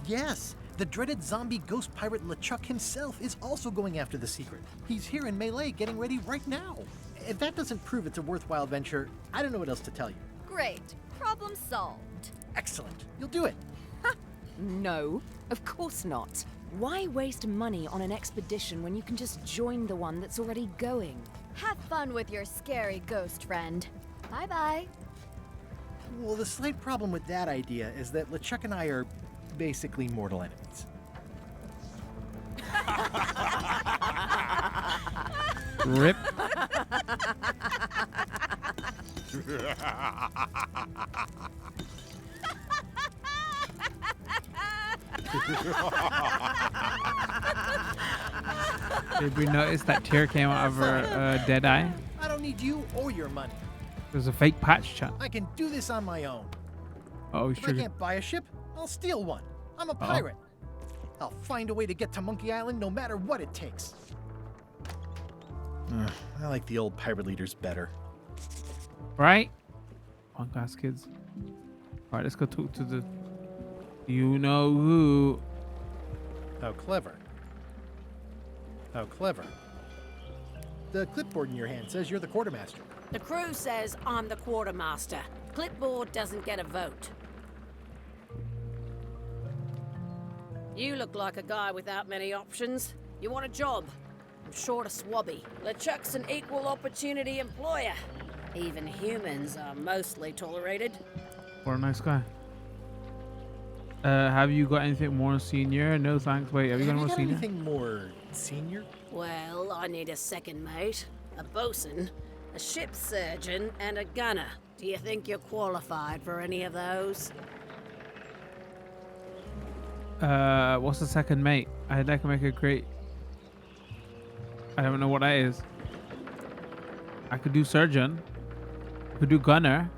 Yes, the dreaded zombie ghost pirate LeChuck himself is also going after the secret. He's here in Melee getting ready right now. If that doesn't prove it's a worthwhile venture, I don't know what else to tell you. Great. Problem solved. Excellent. You'll do it. No, of course not. Why waste money on an expedition when you can just join the one that's already going? Have fun with your scary ghost friend. Bye-bye. Well, the slight problem with that idea is that LeChuck and I are basically mortal enemies. Rip. Did we notice that tear came out of her dead eye? I don't need you or your money. There's a fake patch, chat. I can do this on my own. Oh, If I sure. can't buy a ship, I'll steal one. I'm a pirate. I'll find a way to get to Monkey Island no matter what it takes. I like the old pirate leaders better. Right? On guys, kids. All right, let's go talk to the you know who. How clever. How clever. The clipboard in your hand says you're the quartermaster. The crew says I'm the quartermaster. Clipboard doesn't get a vote. You look like a guy without many options. You want a job? I'm short of swabby. LeChuck's an equal opportunity employer. Even humans are mostly tolerated. What a nice guy. Have you got anything more senior? No thanks. Wait, have you got more senior? anything more senior? Well, I need a second mate, a bosun, a ship surgeon, and a gunner. Do you think you're qualified for any of those? What's the second mate? I'd like to make a great. I don't know what that is. I could do surgeon. I could do gunner.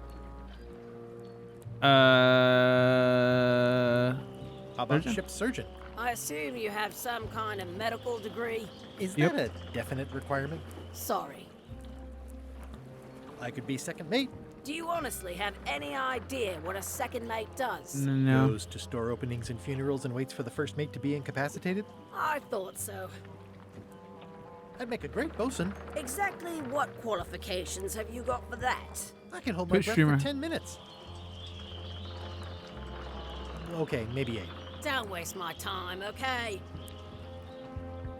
How about Surgeon? ship surgeon? I assume you have some kind of medical degree. Is Yep. that a definite requirement? Sorry. I could be second mate. Do you honestly have any idea what a second mate does? No. Goes to store openings and funerals and waits for the first mate to be incapacitated. I thought so. I'd make a great bosun. Exactly what qualifications have you got for that? I can hold my Twitch breath streamer. for 10 minutes. Okay, maybe 8. Don't waste my time, okay?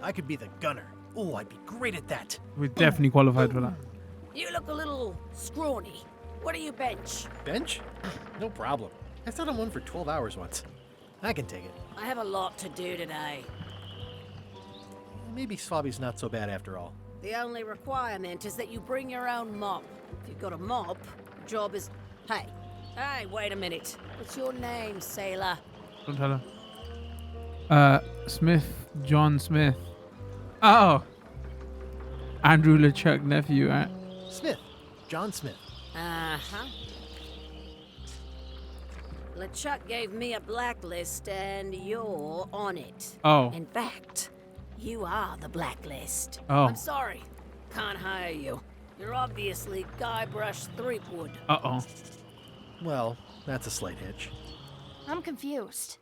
I could be the gunner. Oh, I'd be great at that. We're definitely qualified for that. You look a little scrawny. What do you bench? Bench? No problem. I sat on one for 12 hours once. I can take it. I have a lot to do today. Maybe Swabby's not so bad after all. The only requirement is that you bring your own mop. If you've got a mop, the job is... Hey, wait a minute. What's your name, sailor? Don't tell her. Smith. John Smith. Oh. Andrew LeChuck nephew, right? Smith. John Smith. Uh-huh. LeChuck gave me a blacklist, and you're on it. Oh. In fact, you are the blacklist. Oh. I'm sorry. Can't hire you. You're obviously Guybrush Threepwood. Uh-oh. Well, that's a slight hitch. I'm confused.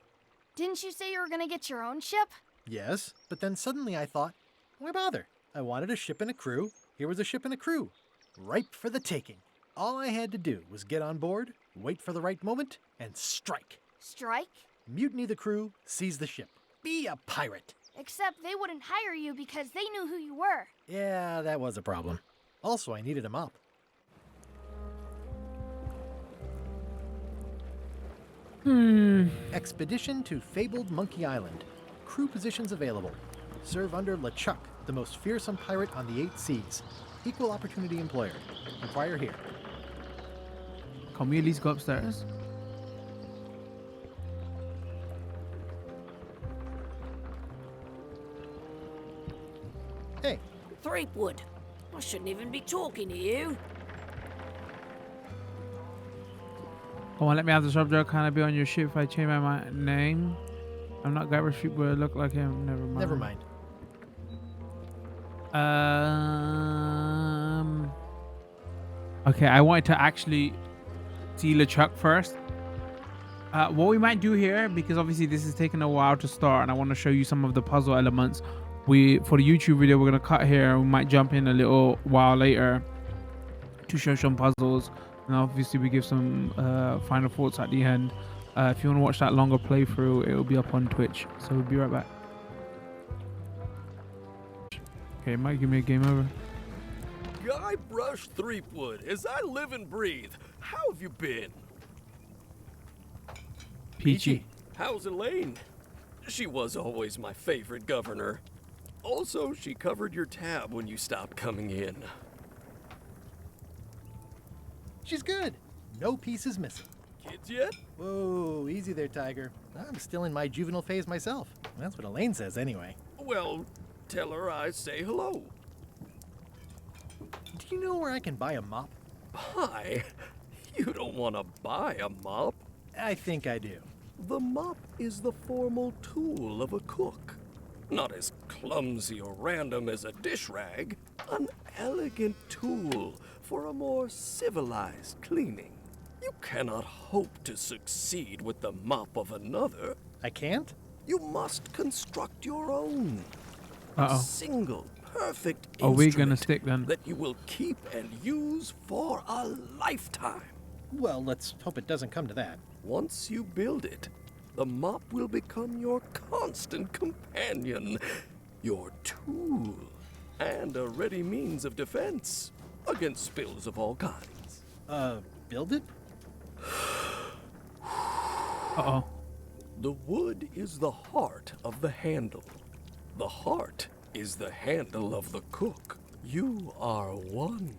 Didn't you say you were gonna get your own ship? Yes, but then suddenly I thought, why bother? I wanted a ship and a crew. Here was a ship and a crew. Ripe for the taking. All I had to do was get on board, wait for the right moment, and strike. Strike? Mutiny the crew, seize the ship. Be a pirate. Except they wouldn't hire you because they knew who you were. Yeah, that was a problem. Also, I needed a mop. Expedition to fabled Monkey Island. Crew positions available. Serve under LeChuck, the most fearsome pirate on the 8 seas. Equal opportunity employer. Inquire here. Can we at least go upstairs? Hey, Threepwood. I shouldn't even be talking to you. Come on, let me have the subject. Can I be on your ship if I change my name? I'm not Guybrush Threepwood. I look like him. Never mind. never mind. Okay, I wanted to actually see LeChuck first. What we might do here, because obviously this is taking a while to start, and I want to show you some of the puzzle elements. For the YouTube video, we're gonna cut here, and we might jump in a little while later to show some puzzles, and obviously we give some final thoughts at the end. If you want to watch that longer playthrough, it will be up on Twitch. So we'll be right back. Okay, Mike, give me a game over. Guybrush Threepwood, as I live and breathe, how have you been? Peachy. How's Elaine? She was always my favorite governor. Also, she covered your tab when you stopped coming in. She's good. No pieces missing. Kids yet? Whoa, easy there, Tiger. I'm still in my juvenile phase myself. That's what Elaine says anyway. Well, Tell her I say hello. Do you know where I can buy a mop? Buy? You don't want to buy a mop. I think I do. The mop is the formal tool of a cook. Not as clumsy or random as a dish rag. An elegant tool for a more civilized cleaning. You cannot hope to succeed with the mop of another. I can't? You must construct your own. Uh-oh. A single, perfect Are we gonna instrument stick then? that you will keep and use for a lifetime. Well, let's hope it doesn't come to that. Once you build it, the mop will become your constant companion, your tool, and a ready means of defense against spills of all kinds. Build it? Uh-oh. The wood is the heart of the handle. The heart is the handle of the cook. You are one.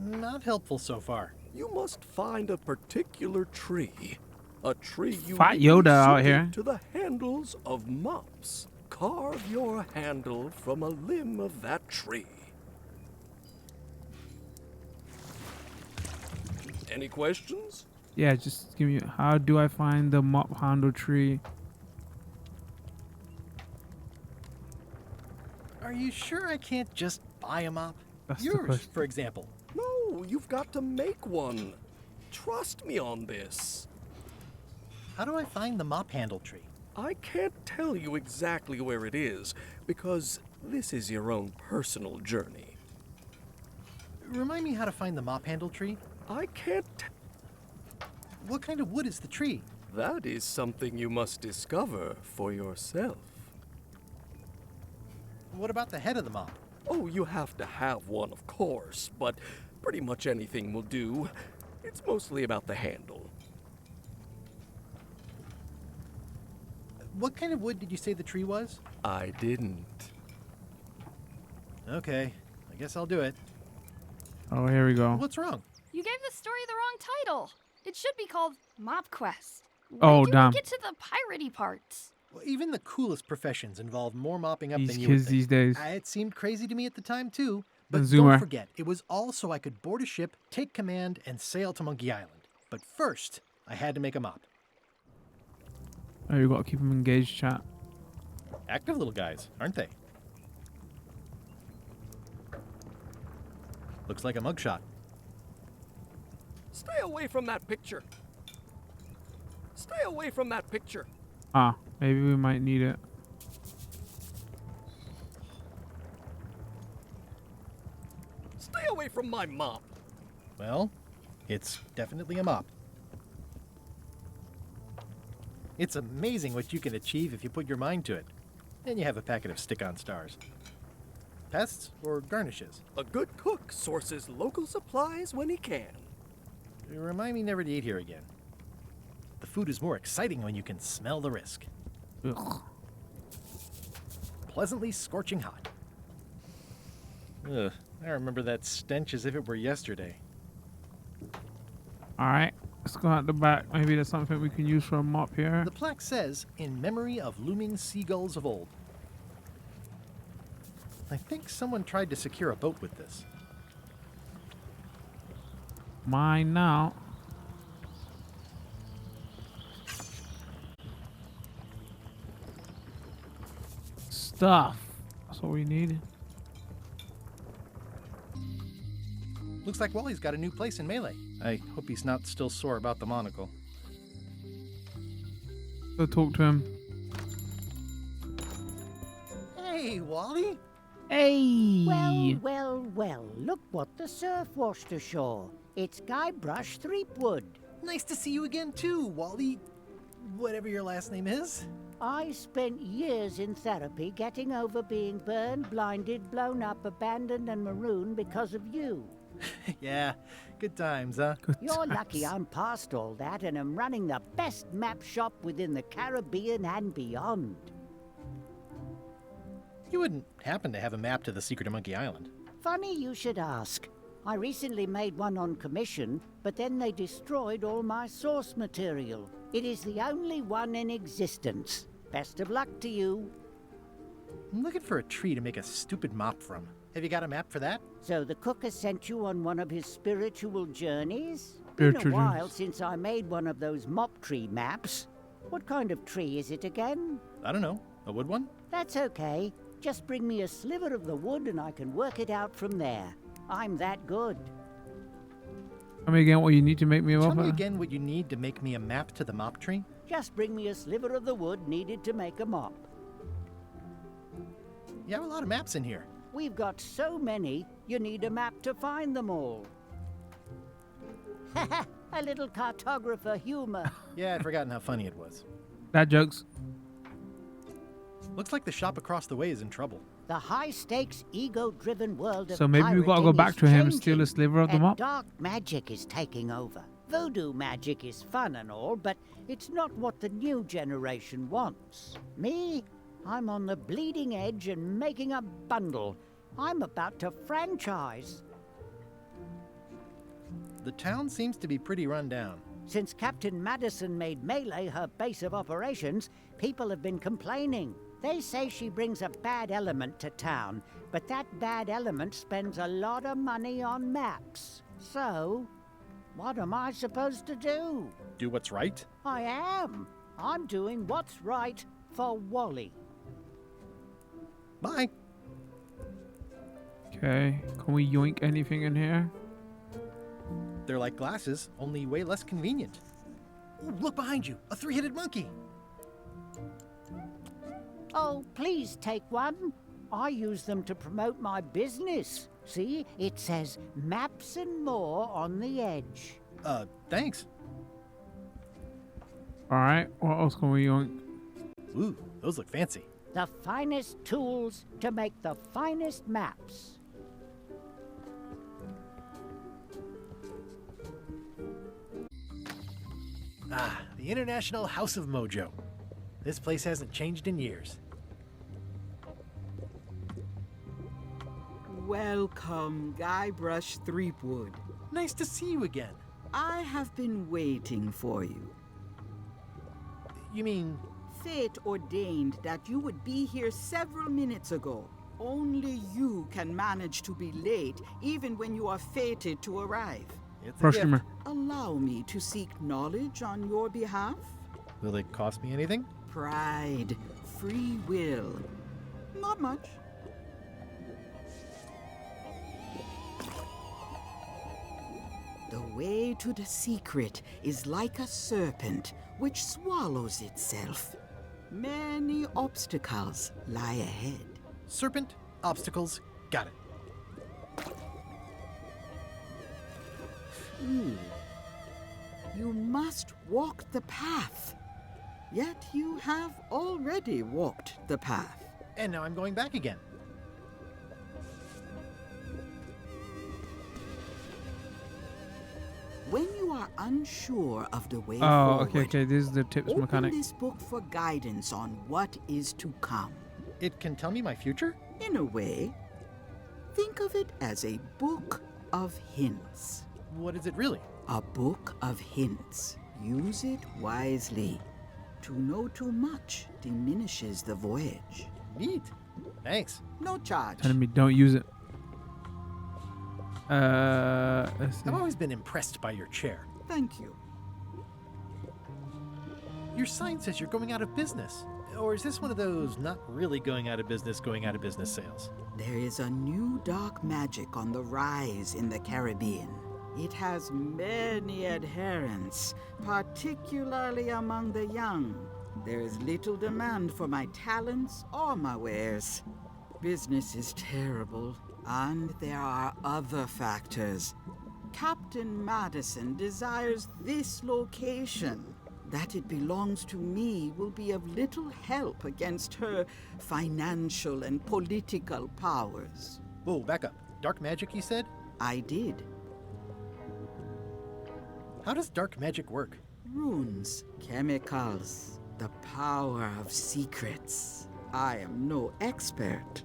Not helpful so far. You must find a particular tree. A tree Fat uniquely Yoda out suited here. to the handles of mops. Carve your handle from a limb of that tree. Any questions? Yeah, just give me. How do I find the mop handle tree? Are you sure I can't just buy a mop? That's the Yours, question. for example. No, you've got to make one. Trust me on this. How do I find the mop handle tree? I can't tell you exactly where it is, because this is your own personal journey. Remind me how to find the mop handle tree. I can't. What kind of wood is the tree? That is something you must discover for yourself. What about the head of the mop? Oh, you have to have one, of course, but pretty much anything will do. It's mostly about the handle. What kind of wood did you say the tree was? I didn't. Okay, I guess I'll do it. Oh, here we go. What's wrong? You gave the story the wrong title. It should be called Mop Quest. Oh, Why did damn. we get to the piratey parts? Well, even the coolest professions involve more mopping up These than you would kids think. these days. It seemed crazy to me at the time, too. But Zoomer. don't forget, it was all so I could board a ship, take command, and sail to Monkey Island. But first, I had to make a mop. Oh, you gotta keep them engaged, chat. Active little guys, aren't they? Looks like a mugshot. Stay away from that picture. Stay away from that picture. Ah, maybe we might need it. Stay away from my mop. Well, it's definitely a mop. It's amazing what you can achieve if you put your mind to it. Then you have a packet of stick-on stars. Pests or garnishes? A good cook sources local supplies when he can. Remind me never to eat here again. The food is more exciting when you can smell the risk. Ugh. Pleasantly scorching hot. Ugh, I remember that stench as if it were yesterday. All right, let's go out the back. Maybe there's something we can use for a mop here. The plaque says, in memory of looming seagulls of old. I think someone tried to secure a boat with this. Mine now. Stuff. That's what we need. Looks like Wally's got a new place in Melee. I hope he's not still sore about the monocle. Go talk to him. Hey, Wally! Hey. Well, look what the surf washed ashore. It's Guybrush Threepwood. Nice to see you again, too, Wally. Whatever your last name is. I spent years in therapy getting over being burned, blinded, blown up, abandoned, and marooned because of you. Yeah, good times, huh? You're lucky I'm past all that and am running the best map shop within the Caribbean and beyond. You wouldn't happen to have a map to the secret of Monkey Island. Funny you should ask. I recently made one on commission, but then they destroyed all my source material. It is the only one in existence. Best of luck to you. I'm looking for a tree to make a stupid mop from. Have you got a map for that? So the cook has sent you on one of his spiritual journeys? Spiritual Been a while journeys. since I made one of those mop tree maps. What kind of tree is it again? I don't know. A wood one? That's okay. Just bring me a sliver of the wood and I can work it out from there. I'm that good. Tell me again what you need to make me a Tell mopper. me again what you need to make me a map to the mop tree. Just bring me a sliver of the wood needed to make a mop. You have a lot of maps in here. We've got so many, you need a map to find them all. A little cartographer humor. Yeah, I'd forgotten how funny it was. That jokes. Looks like the shop across the way is in trouble. The high-stakes, ego-driven world of So maybe we gotta go pirating back is to him and changing, steal a sliver of the and mop. dark magic is taking over. Voodoo magic is fun and all, but it's not what the new generation wants. Me? I'm on the bleeding edge and making a bundle. I'm about to franchise. The town seems to be pretty run down. Since Captain Madison made Melee her base of operations, people have been complaining. They say she brings a bad element to town, but that bad element spends a lot of money on maps. So, what am I supposed to do? Do what's right? I am. I'm doing what's right for Wally. Bye. Okay, can we yoink anything in here? They're like glasses, only way less convenient. Ooh, look behind you, a three-headed monkey. Oh, please take one. I use them to promote my business. See, it says maps and more on the edge. Thanks. Alright, what else can we yoink? Ooh, those look fancy. The finest tools to make the finest maps. Ah, the International House of Mojo. This place hasn't changed in years. Welcome, Guybrush Threepwood. Nice to see you again. I have been waiting for you. You mean... Fate ordained that you would be here several minutes ago. Only you can manage to be late, even when you are fated to arrive. It's a Brush gift. humor. Allow me to seek knowledge on your behalf. Will it cost me anything? Pride, free will. Not much. The way to the secret is like a serpent which swallows itself. Many obstacles lie ahead. Serpent, obstacles, got it. You must walk the path. Yet you have already walked the path. And now I'm going back again. When you are unsure of the way Oh, forward, okay, this is the tips open mechanic. this book for guidance on what is to come. It can tell me my future? In a way, think of it as a book of hints. What is it really? A book of hints. Use it wisely. To know too much diminishes the voyage. Neat. Thanks. No charge. Telling me don't use it. Let's see. I've always been impressed by your chair. Thank you. Your sign says you're going out of business. Or is this one of those not really going out of business sales? There is a new dark magic on the rise in the Caribbean. It has many adherents, particularly among the young. There is little demand for my talents or my wares. Business is terrible, and there are other factors. Captain Madison desires this location. That it belongs to me will be of little help against her financial and political powers. Whoa, back up. Dark magic, you said? I did. How does dark magic work? Runes, chemicals, the power of secrets. I am no expert.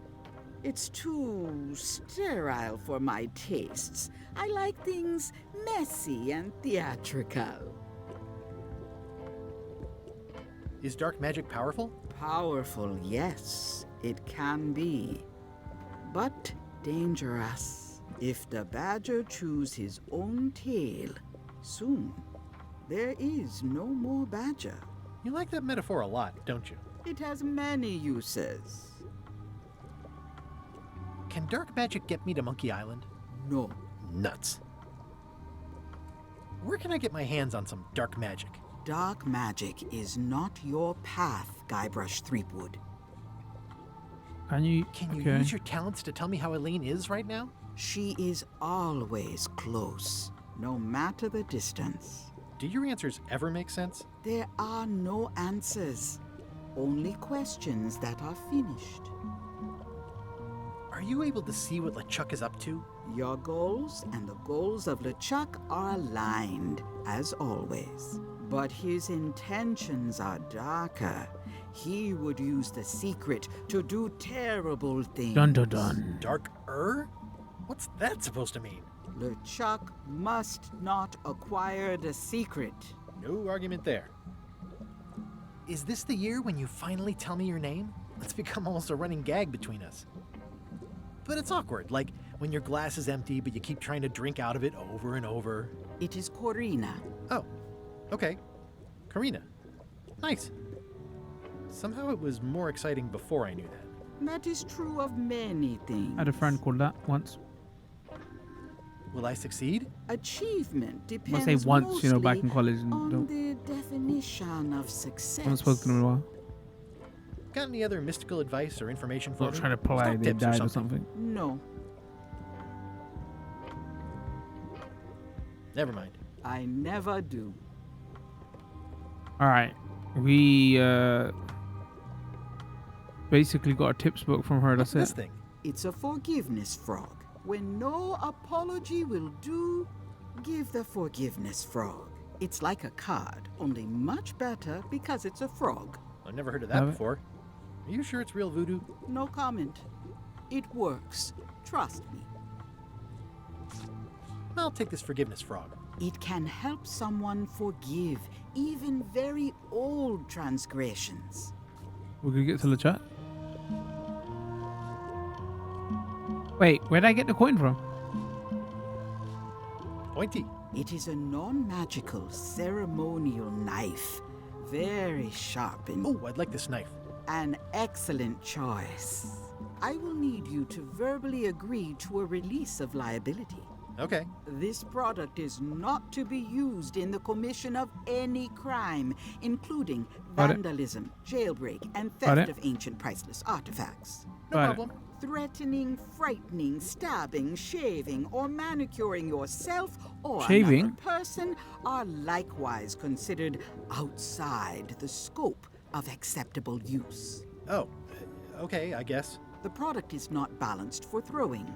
It's too sterile for my tastes. I like things messy and theatrical. Is dark magic powerful? Powerful, yes. It can be, but dangerous. If the badger chews his own tail, soon there is no more badger. You like that metaphor a lot, don't you? It has many uses. Can dark magic get me to Monkey Island? No. Nuts. Where can I get my hands on some dark magic? Dark magic is not your path, Guybrush Threepwood. Can you use your talents to tell me how Elaine is right now? She is always close, no matter the distance. Do your answers ever make sense? There are no answers, only questions that are finished. Are you able to see what LeChuck is up to? Your goals and the goals of LeChuck are aligned, as always. But his intentions are darker. He would use the secret to do terrible things. Dun dun dun. Dark-er? What's that supposed to mean? LeChuck must not acquire the secret. No argument there. Is this the year when you finally tell me your name? It's become almost a running gag between us. But it's awkward, like when your glass is empty but you keep trying to drink out of it over and over. It is Corina. Oh, okay. Karina. Nice. Somehow it was more exciting before I knew that. That is true of many things. I had a friend called that once. Will I succeed? Achievement I depends say once, you know, back in college. And on the definition of success. I haven't spoken to him in a while. Got any other mystical advice or information for Not me? trying to play, Stock they tips died or something. No. Never mind. I never do. All right, we basically got a tips book from her. That's This it. thing. It's a forgiveness frog. When no apology will do, give the forgiveness frog. It's like a card, only much better because it's a frog. I've never heard of that Have it? before. Are you sure it's real voodoo? No comment. It works. Trust me. I'll take this forgiveness frog. It can help someone forgive even very old transgressions. We're gonna get to the chat. Wait, where'd I get the coin from? Pointy. It is a non-magical ceremonial knife. Very sharp and Oh, I'd like this knife. an excellent choice. I will need you to verbally agree to a release of liability. Okay. This product is not to be used in the commission of any crime, including Got it. vandalism, jailbreak, and Got theft it. of ancient priceless artifacts. No Got it. problem. Threatening, frightening, stabbing, shaving, or manicuring yourself or Shaving? another person are likewise considered outside the scope of acceptable use. Oh, okay, I guess. The product is not balanced for throwing.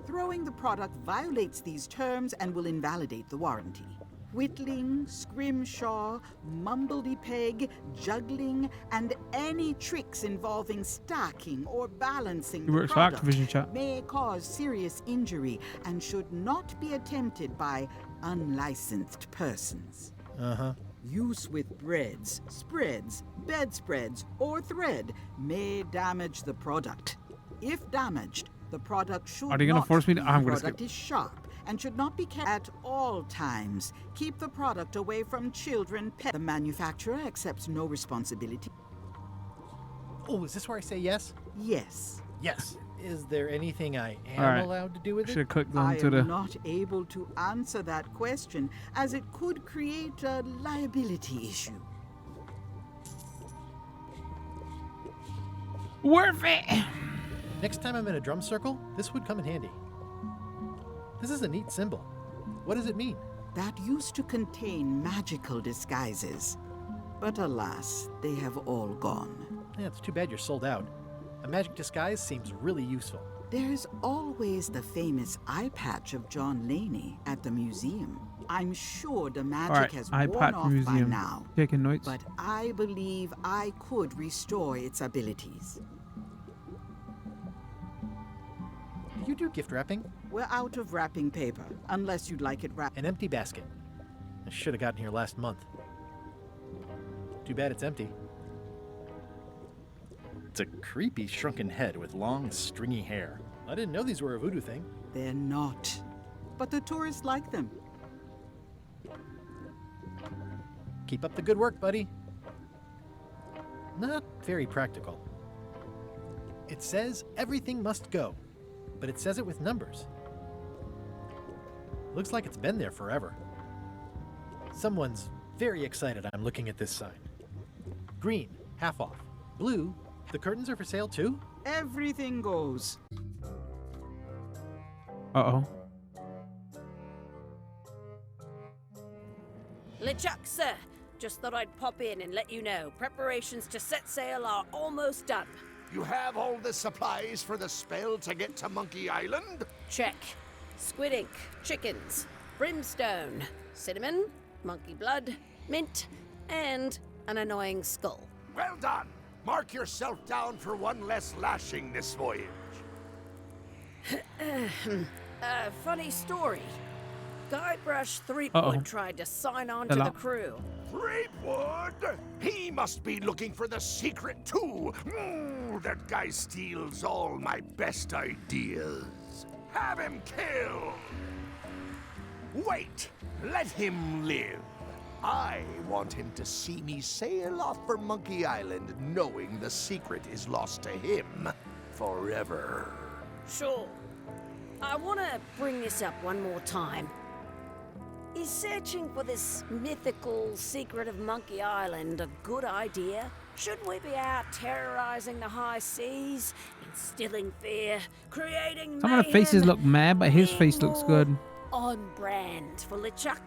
Throwing the product violates these terms and will invalidate the warranty. Whittling, scrimshaw, mumbledy-peg, juggling, and any tricks involving stacking or balancing He the works for product Activision, chat. may cause serious injury and should not be attempted by unlicensed persons. Uh-huh. Use with breads, spreads, bedspreads, or thread may damage the product. If damaged, the product should Are they gonna not force me to- be- I'm the gonna product is sharp and should not be kept at all times. Keep the product away from children, pets. The manufacturer accepts no responsibility. Oh, is this where I say yes? Yes. Yes. Is there anything I am All right. allowed to do with Should it? have clicked I on to am the. not able to answer that question as it could create a liability issue. Worth it. Next time I'm in a drum circle, this would come in handy. This is a neat symbol. What does it mean? That used to contain magical disguises. But alas, they have all gone. Yeah, it's too bad you're sold out. A magic disguise seems really useful. There's always the famous eye patch of John Laney at the museum. I'm sure the magic All right, has eye worn patch off by museum. now. Taking notes. But I believe I could restore its abilities. Do you do gift wrapping? We're out of wrapping paper, unless you'd like it wrapped. An empty basket. I should have gotten here last month. Too bad it's empty. It's a creepy shrunken head with long, stringy hair. I didn't know these were a voodoo thing. They're not. But the tourists like them. Keep up the good work, buddy. Not very practical. It says everything must go, but it says it with numbers. Looks like it's been there forever. Someone's very excited I'm looking at this sign. Green, half off. Blue, the curtains are for sale too? Everything goes. Uh-oh. LeChuck, sir. Just thought I'd pop in and let you know. Preparations to set sail are almost done. You have all the supplies for the spell to get to Monkey Island? Check. Squid ink, chickens, brimstone, cinnamon, monkey blood, mint, and an annoying skull. Well done. Mark yourself down for one less lashing this voyage. Funny story. Guybrush Threepwood tried to sign on to the crew. Threepwood? He must be looking for the secret too. That guy steals all my best ideas. Have him killed. Wait, let him live. I want him to see me sail off for Monkey Island knowing the secret is lost to him forever. Sure. I want to bring this up one more time. Is searching for this mythical secret of Monkey Island a good idea? Shouldn't we be out terrorizing the high seas, instilling fear, creating Some of the faces look mad, but his face looks good. On brand for LeChuck?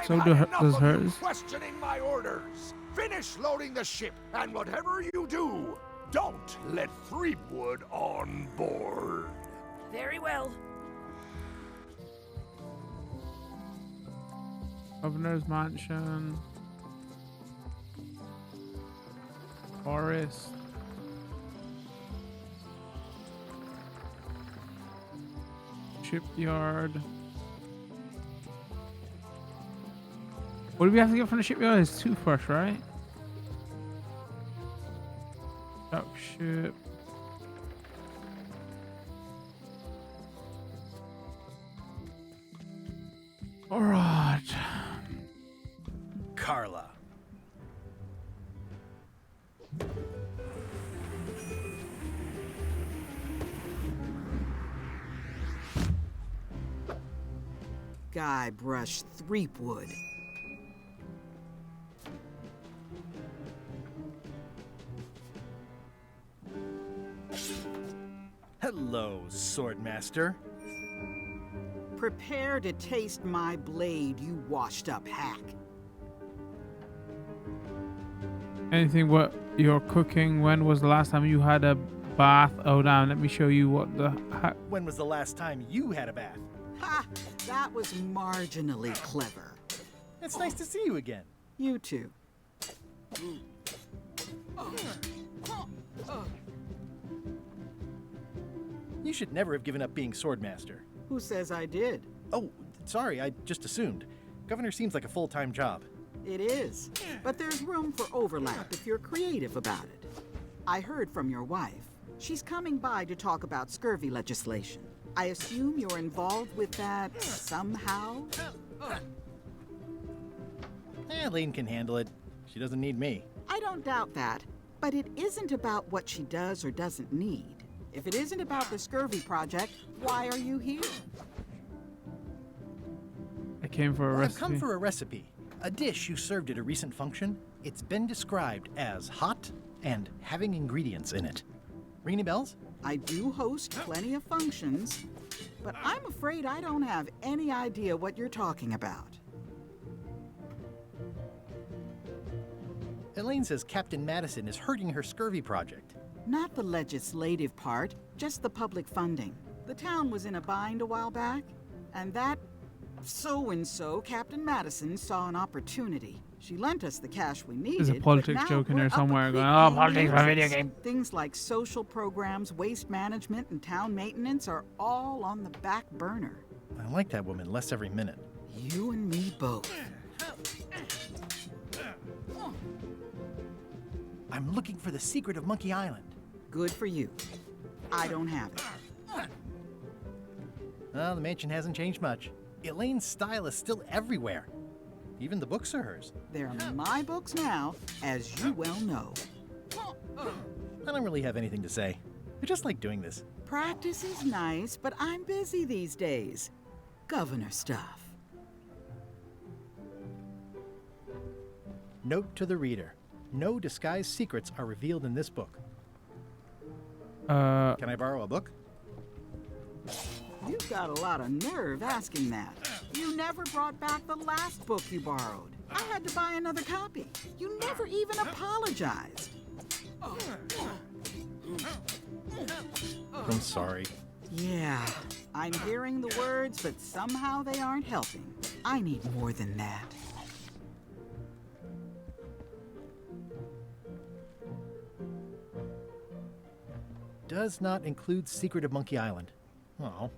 So does hers. Questioning my orders. Finish loading the ship, and whatever you do, don't let Threepwood on board. Very well. Governor's mansion. Forest. Shipyard. What do we have to get from the shipyard? It's toothbrush, right? Duck ship. All right. Carla. Guybrush Threepwood. Hello, Swordmaster. Prepare to taste my blade, you washed-up hack. Anything what you're cooking? When was the last time you had a bath? Oh, damn. Let me show you what the heck. When was the last time you had a bath? Ha! That was marginally clever. It's nice to see you again. You too. You should never have given up being Swordmaster. Who says I did? Oh, sorry, I just assumed. Governor seems like a full-time job. It is, but there's room for overlap if you're creative about it. I heard from your wife. She's coming by to talk about scurvy legislation. I assume you're involved with that somehow? Lane can handle it. She doesn't need me. I don't doubt that, but it isn't about what she does or doesn't need. If it isn't about the scurvy project, why are you here? I came for a recipe. I've come for a recipe. A dish you served at a recent function. It's been described as hot and having ingredients in it. Ring any bells? I do host plenty of functions, but I'm afraid I don't have any idea what you're talking about. Elaine says Captain Madison is hurting her scurvy project. Not the legislative part, just the public funding. The town was in a bind a while back, and that so-and-so, Captain Madison, saw an opportunity. She lent us the cash we needed. There's a politics joke in there somewhere going, oh, politics for video game. Things like social programs, waste management, and town maintenance are all on the back burner. I like that woman less every minute. You and me both. I'm looking for the secret of Monkey Island. Good for you. I don't have it. Well, the mansion hasn't changed much. Elaine's style is still everywhere. Even the books are hers. They're my books now, as you well know. I don't really have anything to say. I just like doing this. Practice is nice, but I'm busy these days. Governor stuff. Note to the reader. No disguised secrets are revealed in this book. Can I borrow a book? You've got a lot of nerve asking that. You never brought back the last book you borrowed. I had to buy another copy. You never even apologized. I'm sorry. Yeah, I'm hearing the words, but somehow they aren't helping. I need more than that. Does not include Secret of Monkey Island. Oh.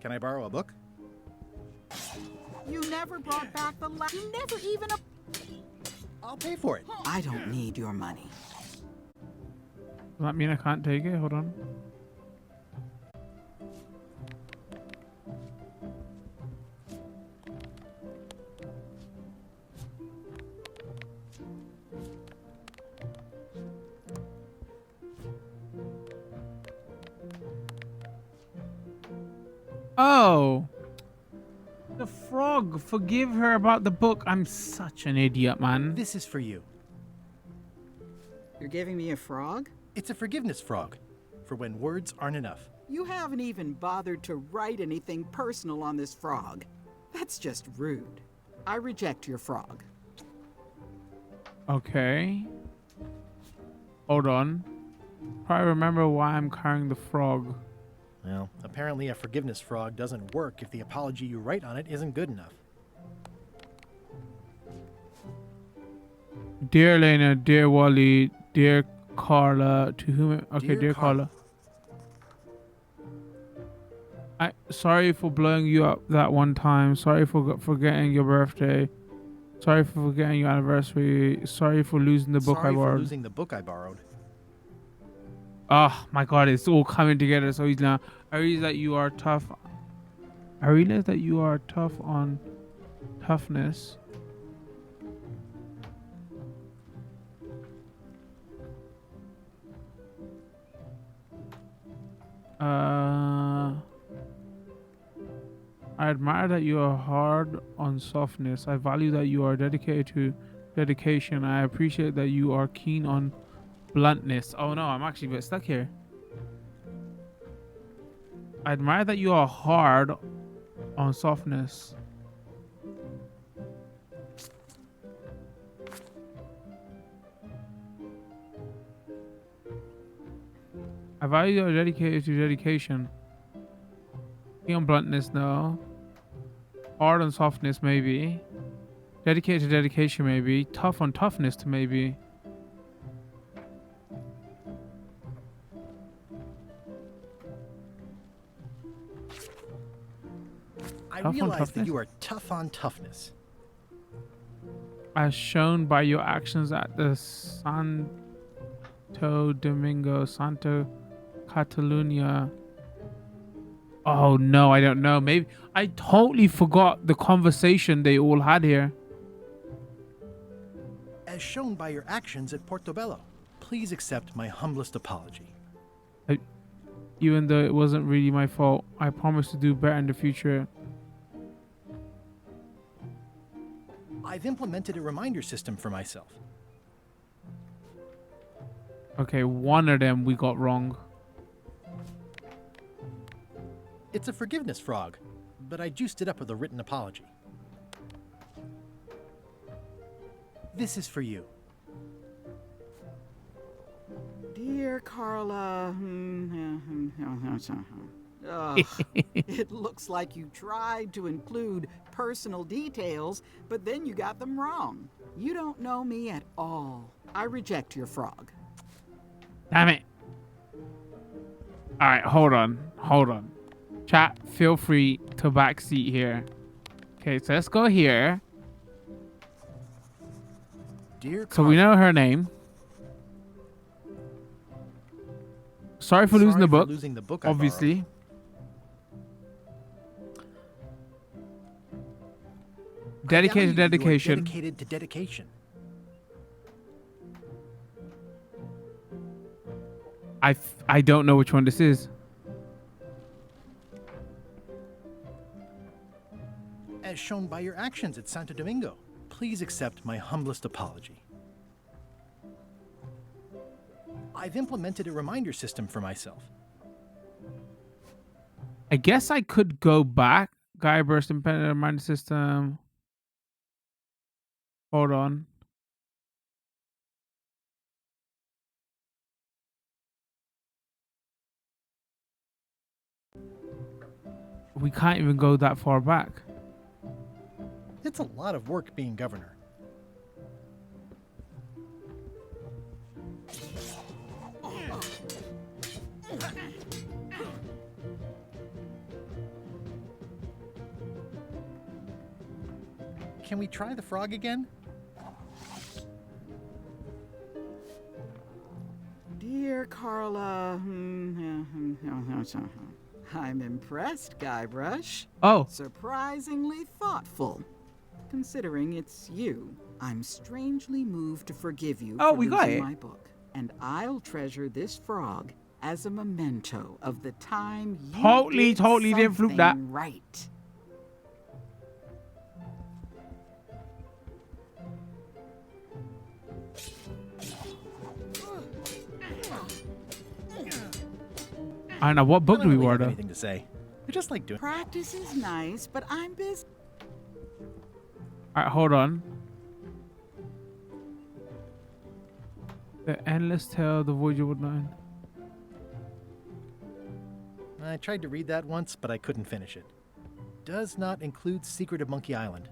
Can I borrow a book? You never brought back the last. You never even. I'll pay for it. I don't need your money. Does that mean I can't take it? Hold on. Oh, the frog. Forgive her about the book. I'm such an idiot, man. This is for you. You're giving me a frog? It's a forgiveness frog, for when words aren't enough. You haven't even bothered to write anything personal on this frog. That's just rude. I reject your frog. Okay. Hold on. I remember why I'm carrying the frog. Well, apparently a forgiveness frog doesn't work if the apology you write on it isn't good enough. Dear Elena, dear Wally, dear Carla, to whom... Okay, dear Carla. Sorry for blowing you up that one time. Sorry for forgetting your birthday. Sorry for forgetting your anniversary. Sorry for losing the book I borrowed. Sorry for losing the book I borrowed. Oh my god, it's all coming together so easily now. I realize that you are tough. I realize that you are tough on toughness. I admire that you are hard on softness. I value that you are dedicated to dedication. I appreciate that you are keen on bluntness. Oh no, I'm actually a bit stuck here. I admire that you are hard on softness. I value you are dedicated to dedication. Keen on bluntness, no. Hard on softness, maybe. Dedicated to dedication, maybe. Tough on toughness, maybe. I realize that you are tough on toughness. As shown by your actions at the Santo Domingo, Santa Catalunya. Oh no, I don't know. Maybe I totally forgot the conversation they all had here. As shown by your actions at Portobello, please accept my humblest apology. Even though it wasn't really my fault, I promise to do better in the future. I've implemented a reminder system for myself. Okay, one of them we got wrong. It's a forgiveness frog, but I juiced it up with a written apology. This is for you. Dear Carla, ugh, it looks like you tried to include personal details, but then you got them wrong. You don't know me at all. I reject your frog. Damn it. All right, hold on. Chat, feel free to backseat here. Okay, so let's go here. Dear so we know her name. Sorry for losing the book. Losing the book I obviously. Dedicated to dedication. Dedicated to dedication. I don't know which one this is. As shown by your actions at Santo Domingo, please accept my humblest apology. I've implemented a reminder system for myself. I guess I could go back. Guy burst independent reminder system. Hold on. We can't even go that far back. It's a lot of work being governor. Can we try the frog again? Dear Carla, I'm impressed, Guybrush. Oh. Surprisingly thoughtful. Considering it's you, I'm strangely moved to forgive you for we got losing it. my book. And I'll treasure this frog as a memento of the time you Totally didn't fluke that. something right. I don't know what book do we have order. anything to say. I just like doing. Practice is nice, but I'm busy. Alright, hold on. The Endless Tale of the Voyager Would Not End. I tried to read that once, but I couldn't finish it. Does not include Secret of Monkey Island.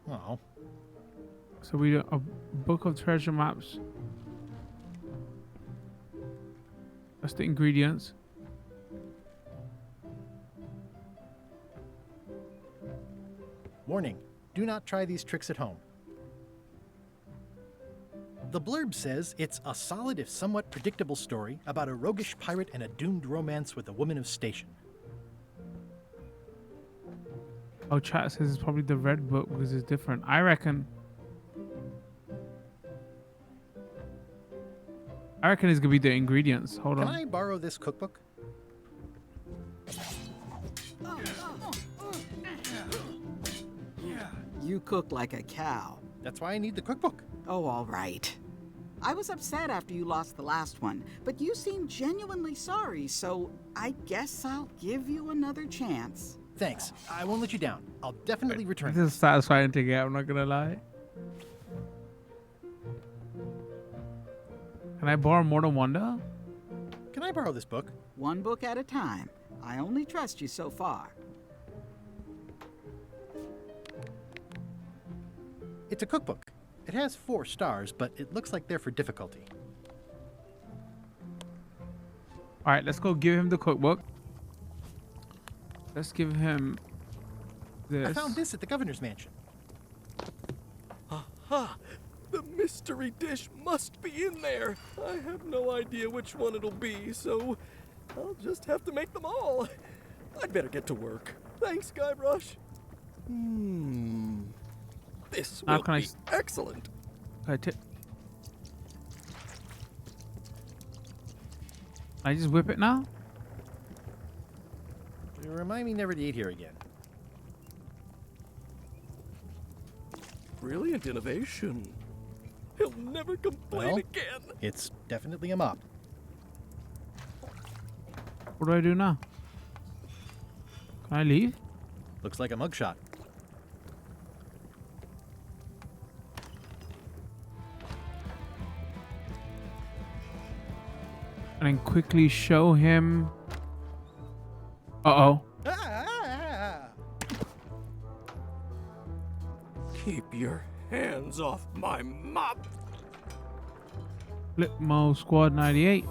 Oh. So we do a book of treasure maps. That's the ingredients. Warning, do not try these tricks at home. The blurb says it's a solid if somewhat predictable story about a roguish pirate and a doomed romance with a woman of station. Oh, chat says it's probably the red book because it's different. I reckon it's gonna be the ingredients. Hold Can on. I borrow this cookbook? You cook like a cow. That's why I need the cookbook. Oh, all right. I was upset after you lost the last one, but you seemed genuinely sorry, so I guess I'll give you another chance. Thanks. I won't let you down. I'll definitely return. This is satisfying to get, I'm not gonna lie. Can I borrow more than one though? Can I borrow this book? One book at a time. I only trust you so far. It's a cookbook. It has 4 stars, but it looks like they're for difficulty. All right, let's go give him the cookbook. Let's give him this. I found this at the governor's mansion. Aha! The mystery dish must be in there. I have no idea which one it'll be, so I'll just have to make them all. I'd better get to work. Thanks, Guybrush. This Now will can I be excellent. I just whip it now? You remind me never to eat here again. Brilliant innovation. He'll never complain Well, again. It's definitely a mop. What do I do now? Can I leave? Looks like a mugshot. And then quickly show him. Uh-oh. Keep your hands off my mop. Flipmo Squad 98.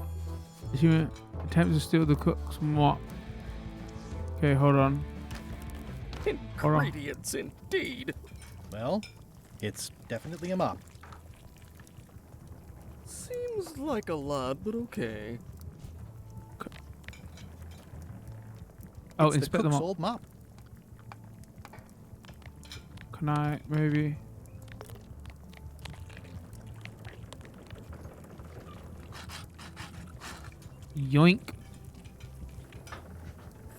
Achievement. Attempts to steal the cook's mop. Okay, hold on. Ingredients indeed. Well, it's definitely a mop. Seems like a lot, but okay. Oh, It's the inspect them cook's all. old mop. Can I maybe? Yoink.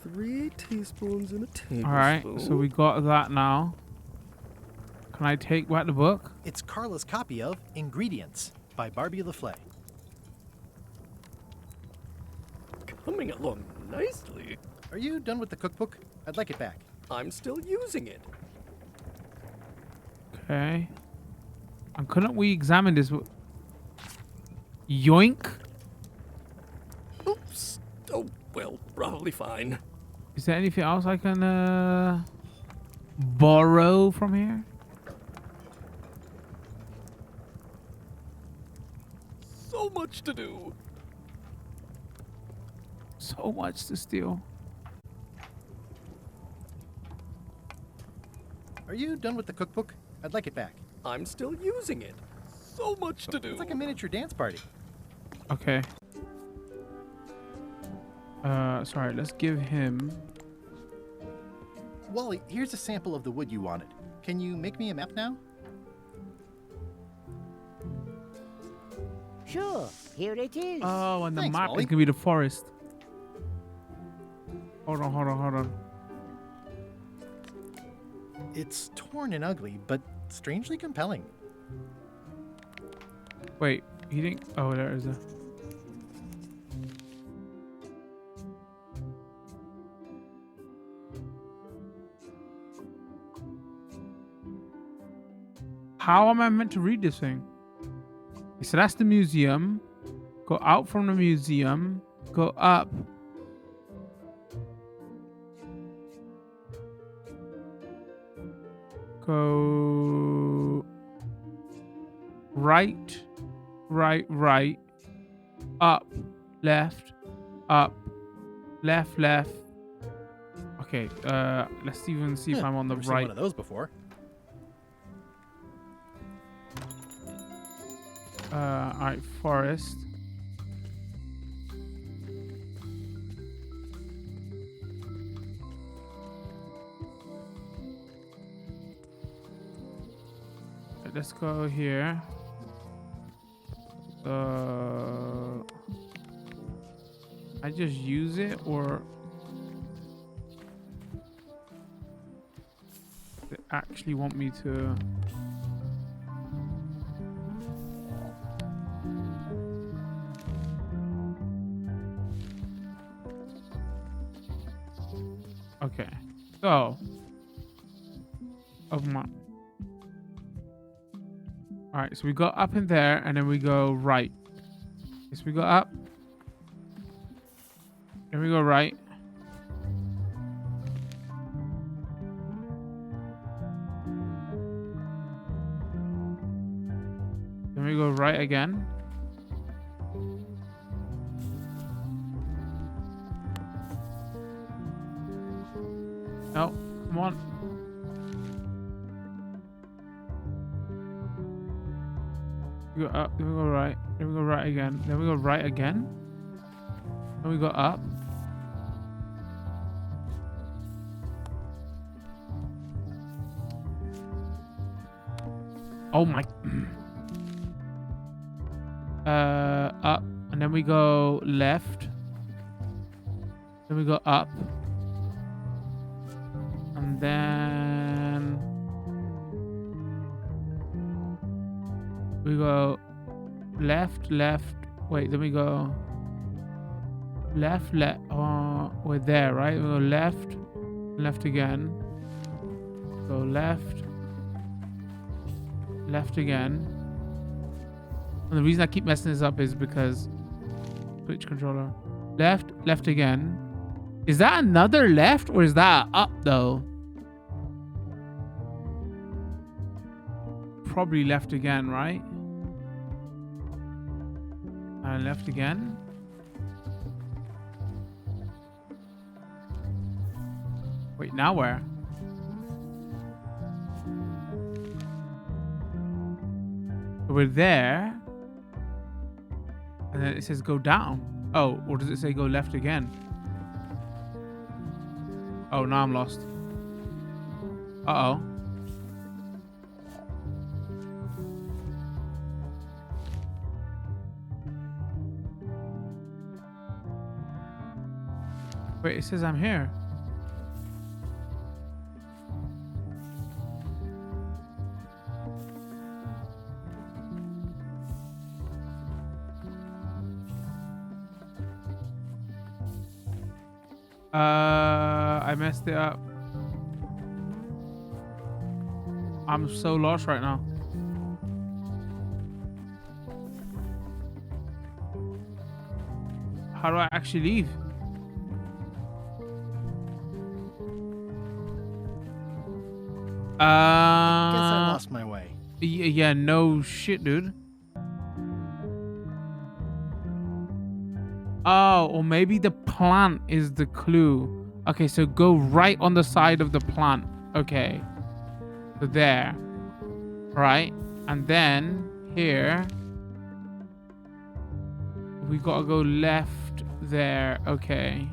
3 teaspoons in a tablespoon. All right, so we got that now. Can I take back the book? It's Carla's copy of Ingredients by Barbie LaFleur. Coming along nicely. Are you done with the cookbook? I'd like it back. I'm still using it. Okay. And couldn't we examine this? Yoink. Oops. Oh, well, probably fine. Is there anything else I can borrow from here? So much to do. So much to steal. Are you done with the cookbook? I'd like it back. I'm still using it. So much to do. It's like a miniature dance party. Okay. Sorry, let's give him... Wally, here's a sample of the wood you wanted. Can you make me a map now? Sure, here it is. Oh, and the Thanks, map Wally. is gonna be the forest. Hold on. It's torn and ugly, but strangely compelling. Wait, he didn't... Oh, there is a... How am I meant to read this thing? So that's the museum. Go out from the museum. Go up. Go right, right. Up, left, left. Okay, let's even see if I'm on the Never seen right. one of those before. Alright, forest. Let's go here. I just use it, or they actually want me to? Okay, so of my. All right, so we go up in there, and then we go right. Yes, we go up. Then we go right. Then we go right again. No, come on. We go up, then we go right, then we go right again, then we go right again, then we go up. Oh my. Up, and then we go left, then we go up, and then we go left. Wait, then we go left. We're there, right? We go left again. Go left again. And the reason I keep messing this up is because Switch controller. Left again. Is that another left, or is that up though? Probably left again, right? And left again. Wait, now where? So we're there. And then it says go down. Oh, or does it say go left again? Oh, now I'm lost. Uh-oh. Wait, it says I'm here. I messed it up. I'm so lost right now. How do I actually leave? I guess I lost my way. Yeah, no shit, dude. Oh, or maybe the plant is the clue. Okay, so go right on the side of the plant. Okay. So there. Right? And then here. We gotta go left there. Okay.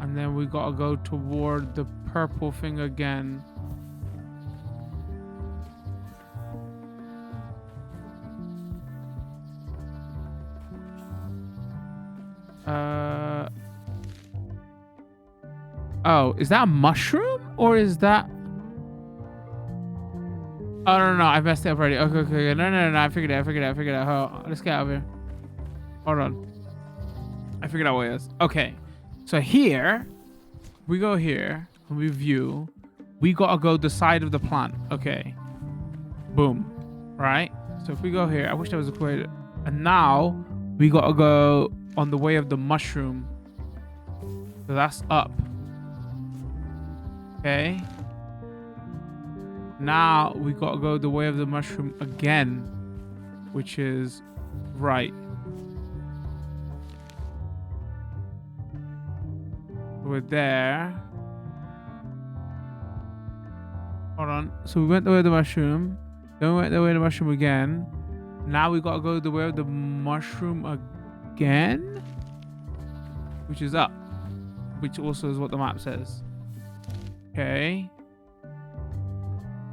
And then we gotta go toward the purple thing again. Oh, is that a mushroom or is that? Oh no, I messed it up already. Okay. No. I figured it. Hold on. Let's get out of here. Hold on. I figured out what it is. Okay. So here, we go here and we view. We gotta go the side of the plant. Okay. Boom. Right? So if we go here, I wish there was a way. And now we gotta go on the way of the mushroom. So that's up. Okay. Now we gotta go the way of the mushroom again, which is right. We're there. Hold on. So we went the way of the mushroom. Then we went the way of the mushroom again. Now we gotta go the way of the mushroom again, which is up, which also is what the map says. Okay.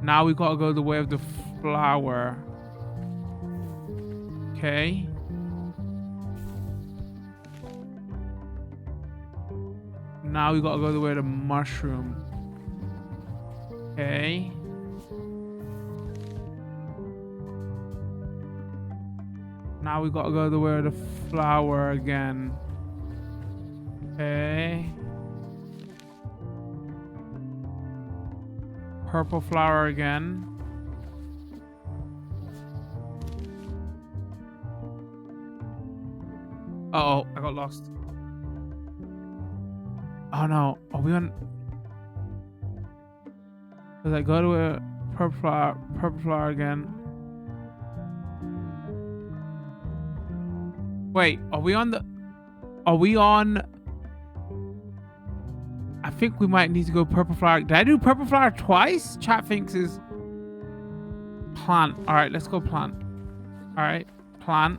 Now we gotta go the way of the flower. Okay. Now we gotta go the way of the mushroom. Okay. Now we gotta go the way of the flower again. Okay. Purple flower again. Uh oh, I got lost. Oh no, are we on? Does I go to a purple flower again? Wait, are we on? I think we might need to go purple flower. Did I do purple flower twice? Chat thinks is plant. All right, let's go plant. All right, plant.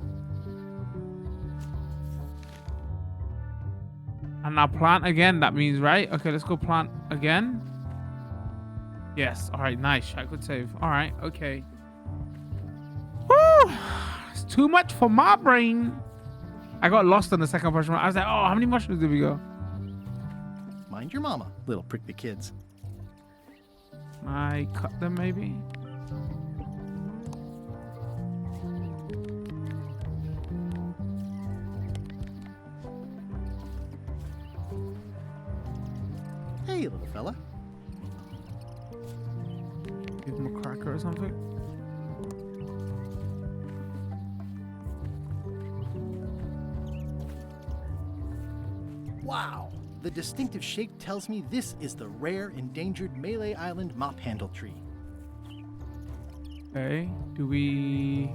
And now plant again. That means right. Okay, let's go plant again. Yes. All right, nice. I could save. All right. Okay. Woo! It's too much for my brain. I got lost on the second mushroom. I was like, oh, how many mushrooms did we go? Mind your mama, little prick the kids. I cut them maybe? Hey, little fella. Give him a cracker or something? Wow. The distinctive shape tells me this is the rare endangered Malay Island mop handle tree. Okay, do we...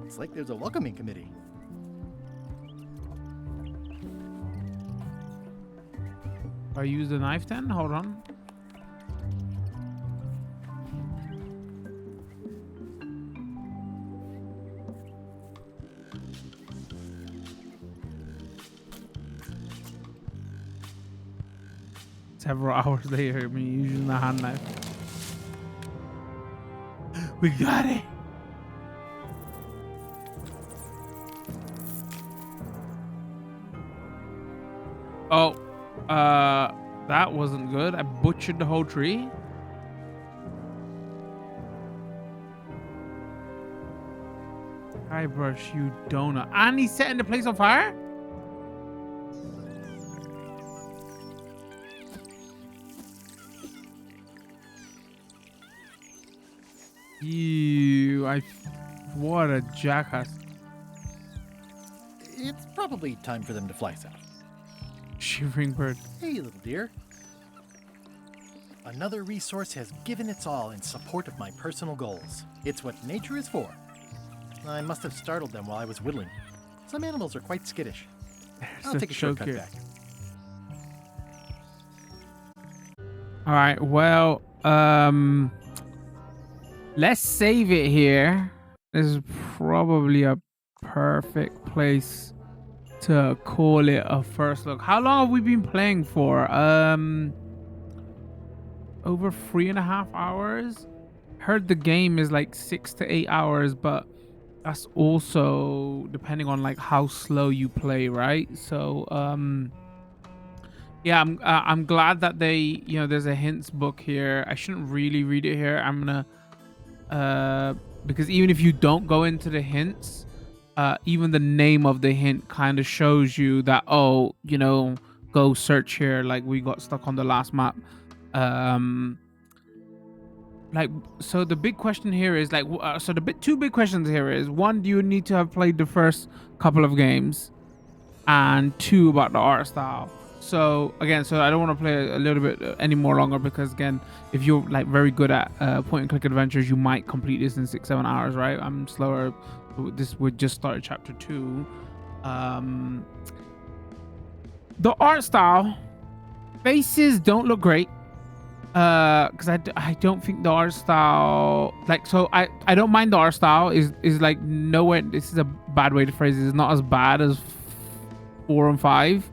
It's like there's a welcoming committee. I use the knife then? Hold on. Several hours later, me using the hand knife. We got it. Oh, that wasn't good. I butchered the whole tree. Hi, brush, you donut. And he's setting the place on fire? Ew, what a jackass. It's probably time for them to fly south. Shivering bird. Hey, little dear. Another resource has given its all in support of my personal goals. It's what nature is for. I must have startled them while I was whittling. Some animals are quite skittish. I'll take a shortcut back. All right, well, let's save it here. This is probably a perfect place to call it a first look. How long have we been playing for? Over 3.5 hours. Heard the game is like 6 to 8 hours, but that's also depending on like how slow you play, right? So yeah, I'm glad that they, you know, there's a hints book here. I shouldn't really read it here. I'm gonna because even if you don't go into the hints, even the name of the hint kind of shows you that, oh, you know, go search here. Like we got stuck on the last map. Like, so the big question here is like, so the two big questions here is, one, do you need to have played the first couple of games, and two, about the art style. So again, so I don't want to play a little bit any more longer, because again, if you're like very good at point and click adventures, you might complete this in 6-7 hours, right? I'm slower. This would just start chapter 2. The art style, faces don't look great. Because I don't think the art style, like, so I don't mind the art style is like nowhere, this is a bad way to phrase it, it's not as bad as 4 and 5,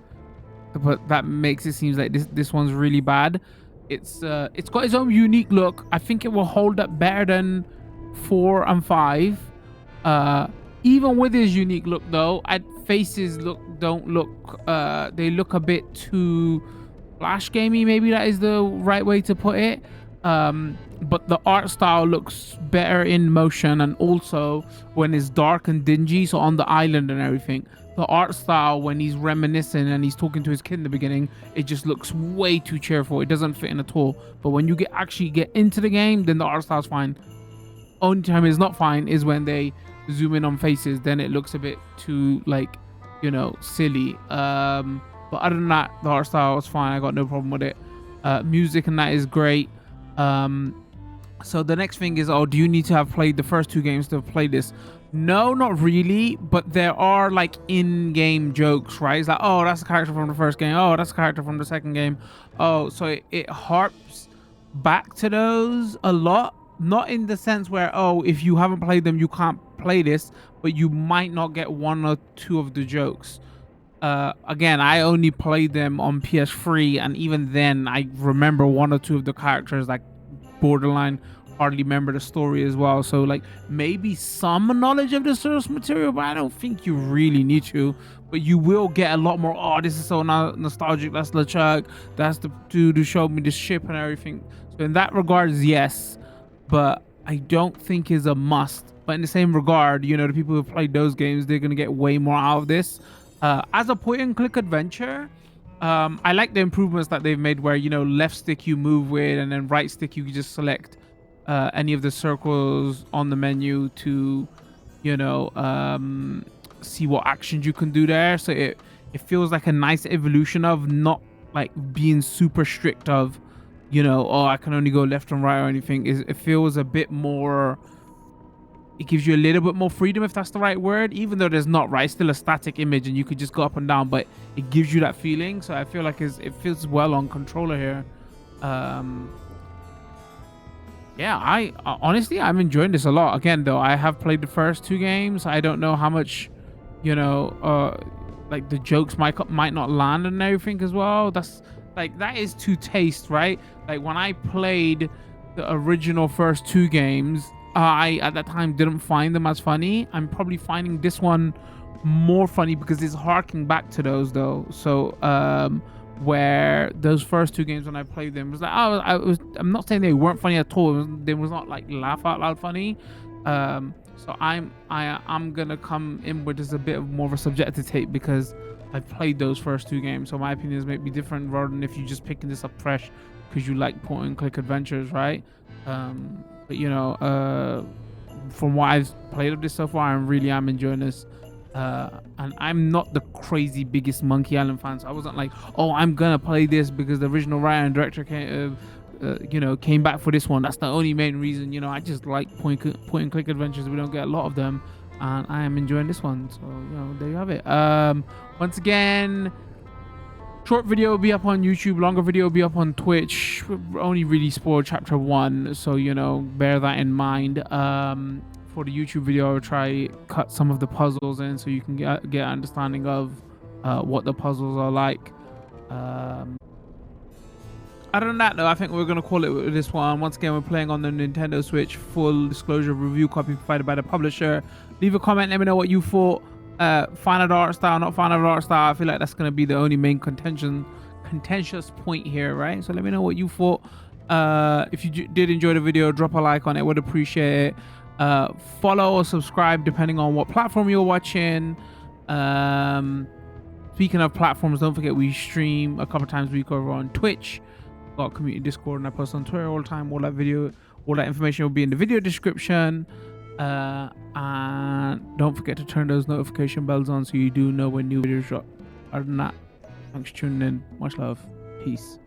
but that makes it seem like this one's really bad. It's got its own unique look. I think it will hold up better than 4 and 5. Even with his unique look though, faces don't look they look a bit too flash gamey, maybe that is the right way to put it. But the art style looks better in motion, and also when it's dark and dingy, so on the island and everything, the art style when he's reminiscing and he's talking to his kid in the beginning, it just looks way too cheerful. It doesn't fit in at all. But when you actually get into the game, then the art style's fine. Only time it's not fine is when they zoom in on faces, then it looks a bit too, like, you know, silly. But other than that, the art style is fine. I got no problem with it. Music and that is great. So the next thing is, oh, do you need to have played the first 2 games to play this? No, not really. But there are like in-game jokes, right? It's like, oh, that's a character from the first game. Oh, that's a character from the second game. Oh, so it harps back to those a lot. Not in the sense where, oh, if you haven't played them, you can't play this. But you might not get 1 or 2 of the jokes. Again, I only played them on PS3, and even then I remember 1 or 2 of the characters, like borderline hardly remember the story as well. So like maybe some knowledge of the source material, but I don't think you really need to. But you will get a lot more, oh, this is so nostalgic, that's LeChuck, that's the dude who showed me the ship and everything. So in that regard, yes, but I don't think is a must. But in the same regard, you know, the people who played those games, they're gonna get way more out of this. As a point and click adventure, I like the improvements that they've made, where, you know, left stick you move with, and then right stick you can just select any of the circles on the menu to, you know, see what actions you can do there. So it feels like a nice evolution of not like being super strict of, you know, oh, I can only go left and right or anything. It feels a bit more, it gives you a little bit more freedom, if that's the right word, even though there's not, right? It's still a static image and you could just go up and down, but it gives you that feeling. So I feel like it feels well on controller here. Yeah, I honestly, I'm enjoying this a lot. Again, though, I have played the first 2 games. I don't know how much, you know, like the jokes might not land and everything as well. That's like that is to taste, right? Like when I played the original first 2 games, I at that time didn't find them as funny. I'm probably finding this one more funny because it's harking back to those though. So where those first 2 games when I played them, it was like I'm not saying they weren't funny at all. They was not like laugh out loud funny. So I'm gonna come in with just a bit of more of a subjective take because I've played those first 2 games, so my opinions may be different rather than if you're just picking this up fresh because you like point and click adventures, right? But you know, from what I've played of this so far, I really am enjoying this. And I'm not the crazy biggest Monkey Island fan, so I wasn't like, oh, I'm gonna play this because the original writer and director came back for this one. That's the only main reason. You know, I just like point and click adventures. We don't get a lot of them, and I am enjoying this one. So you know, there you have it. Once again, short video will be up on YouTube, longer video will be up on Twitch. We're only really spoiled chapter 1, so you know, bear that in mind. For the YouTube video, I'll try cut some of the puzzles in so you can get an understanding of what the puzzles are like. Other than that though, I think we're gonna call it with this one. Once again, we're playing on the Nintendo Switch. Full disclosure review copy provided by the publisher. Leave a comment, let me know what you thought. Fan of the art style, not fan of the art style. I feel like that's gonna be the only main contentious point here, right? So let me know what you thought. If you did enjoy the video, drop a like on it, would appreciate it. Follow or subscribe depending on what platform you're watching. Speaking of platforms, don't forget we stream a couple times a week over on Twitch. Got community Discord, and I post on Twitter all the time. All that information will be in the video description. And don't forget to turn those notification bells on so you do know when new videos drop. Other than that, thanks for tuning in. Much love. Peace.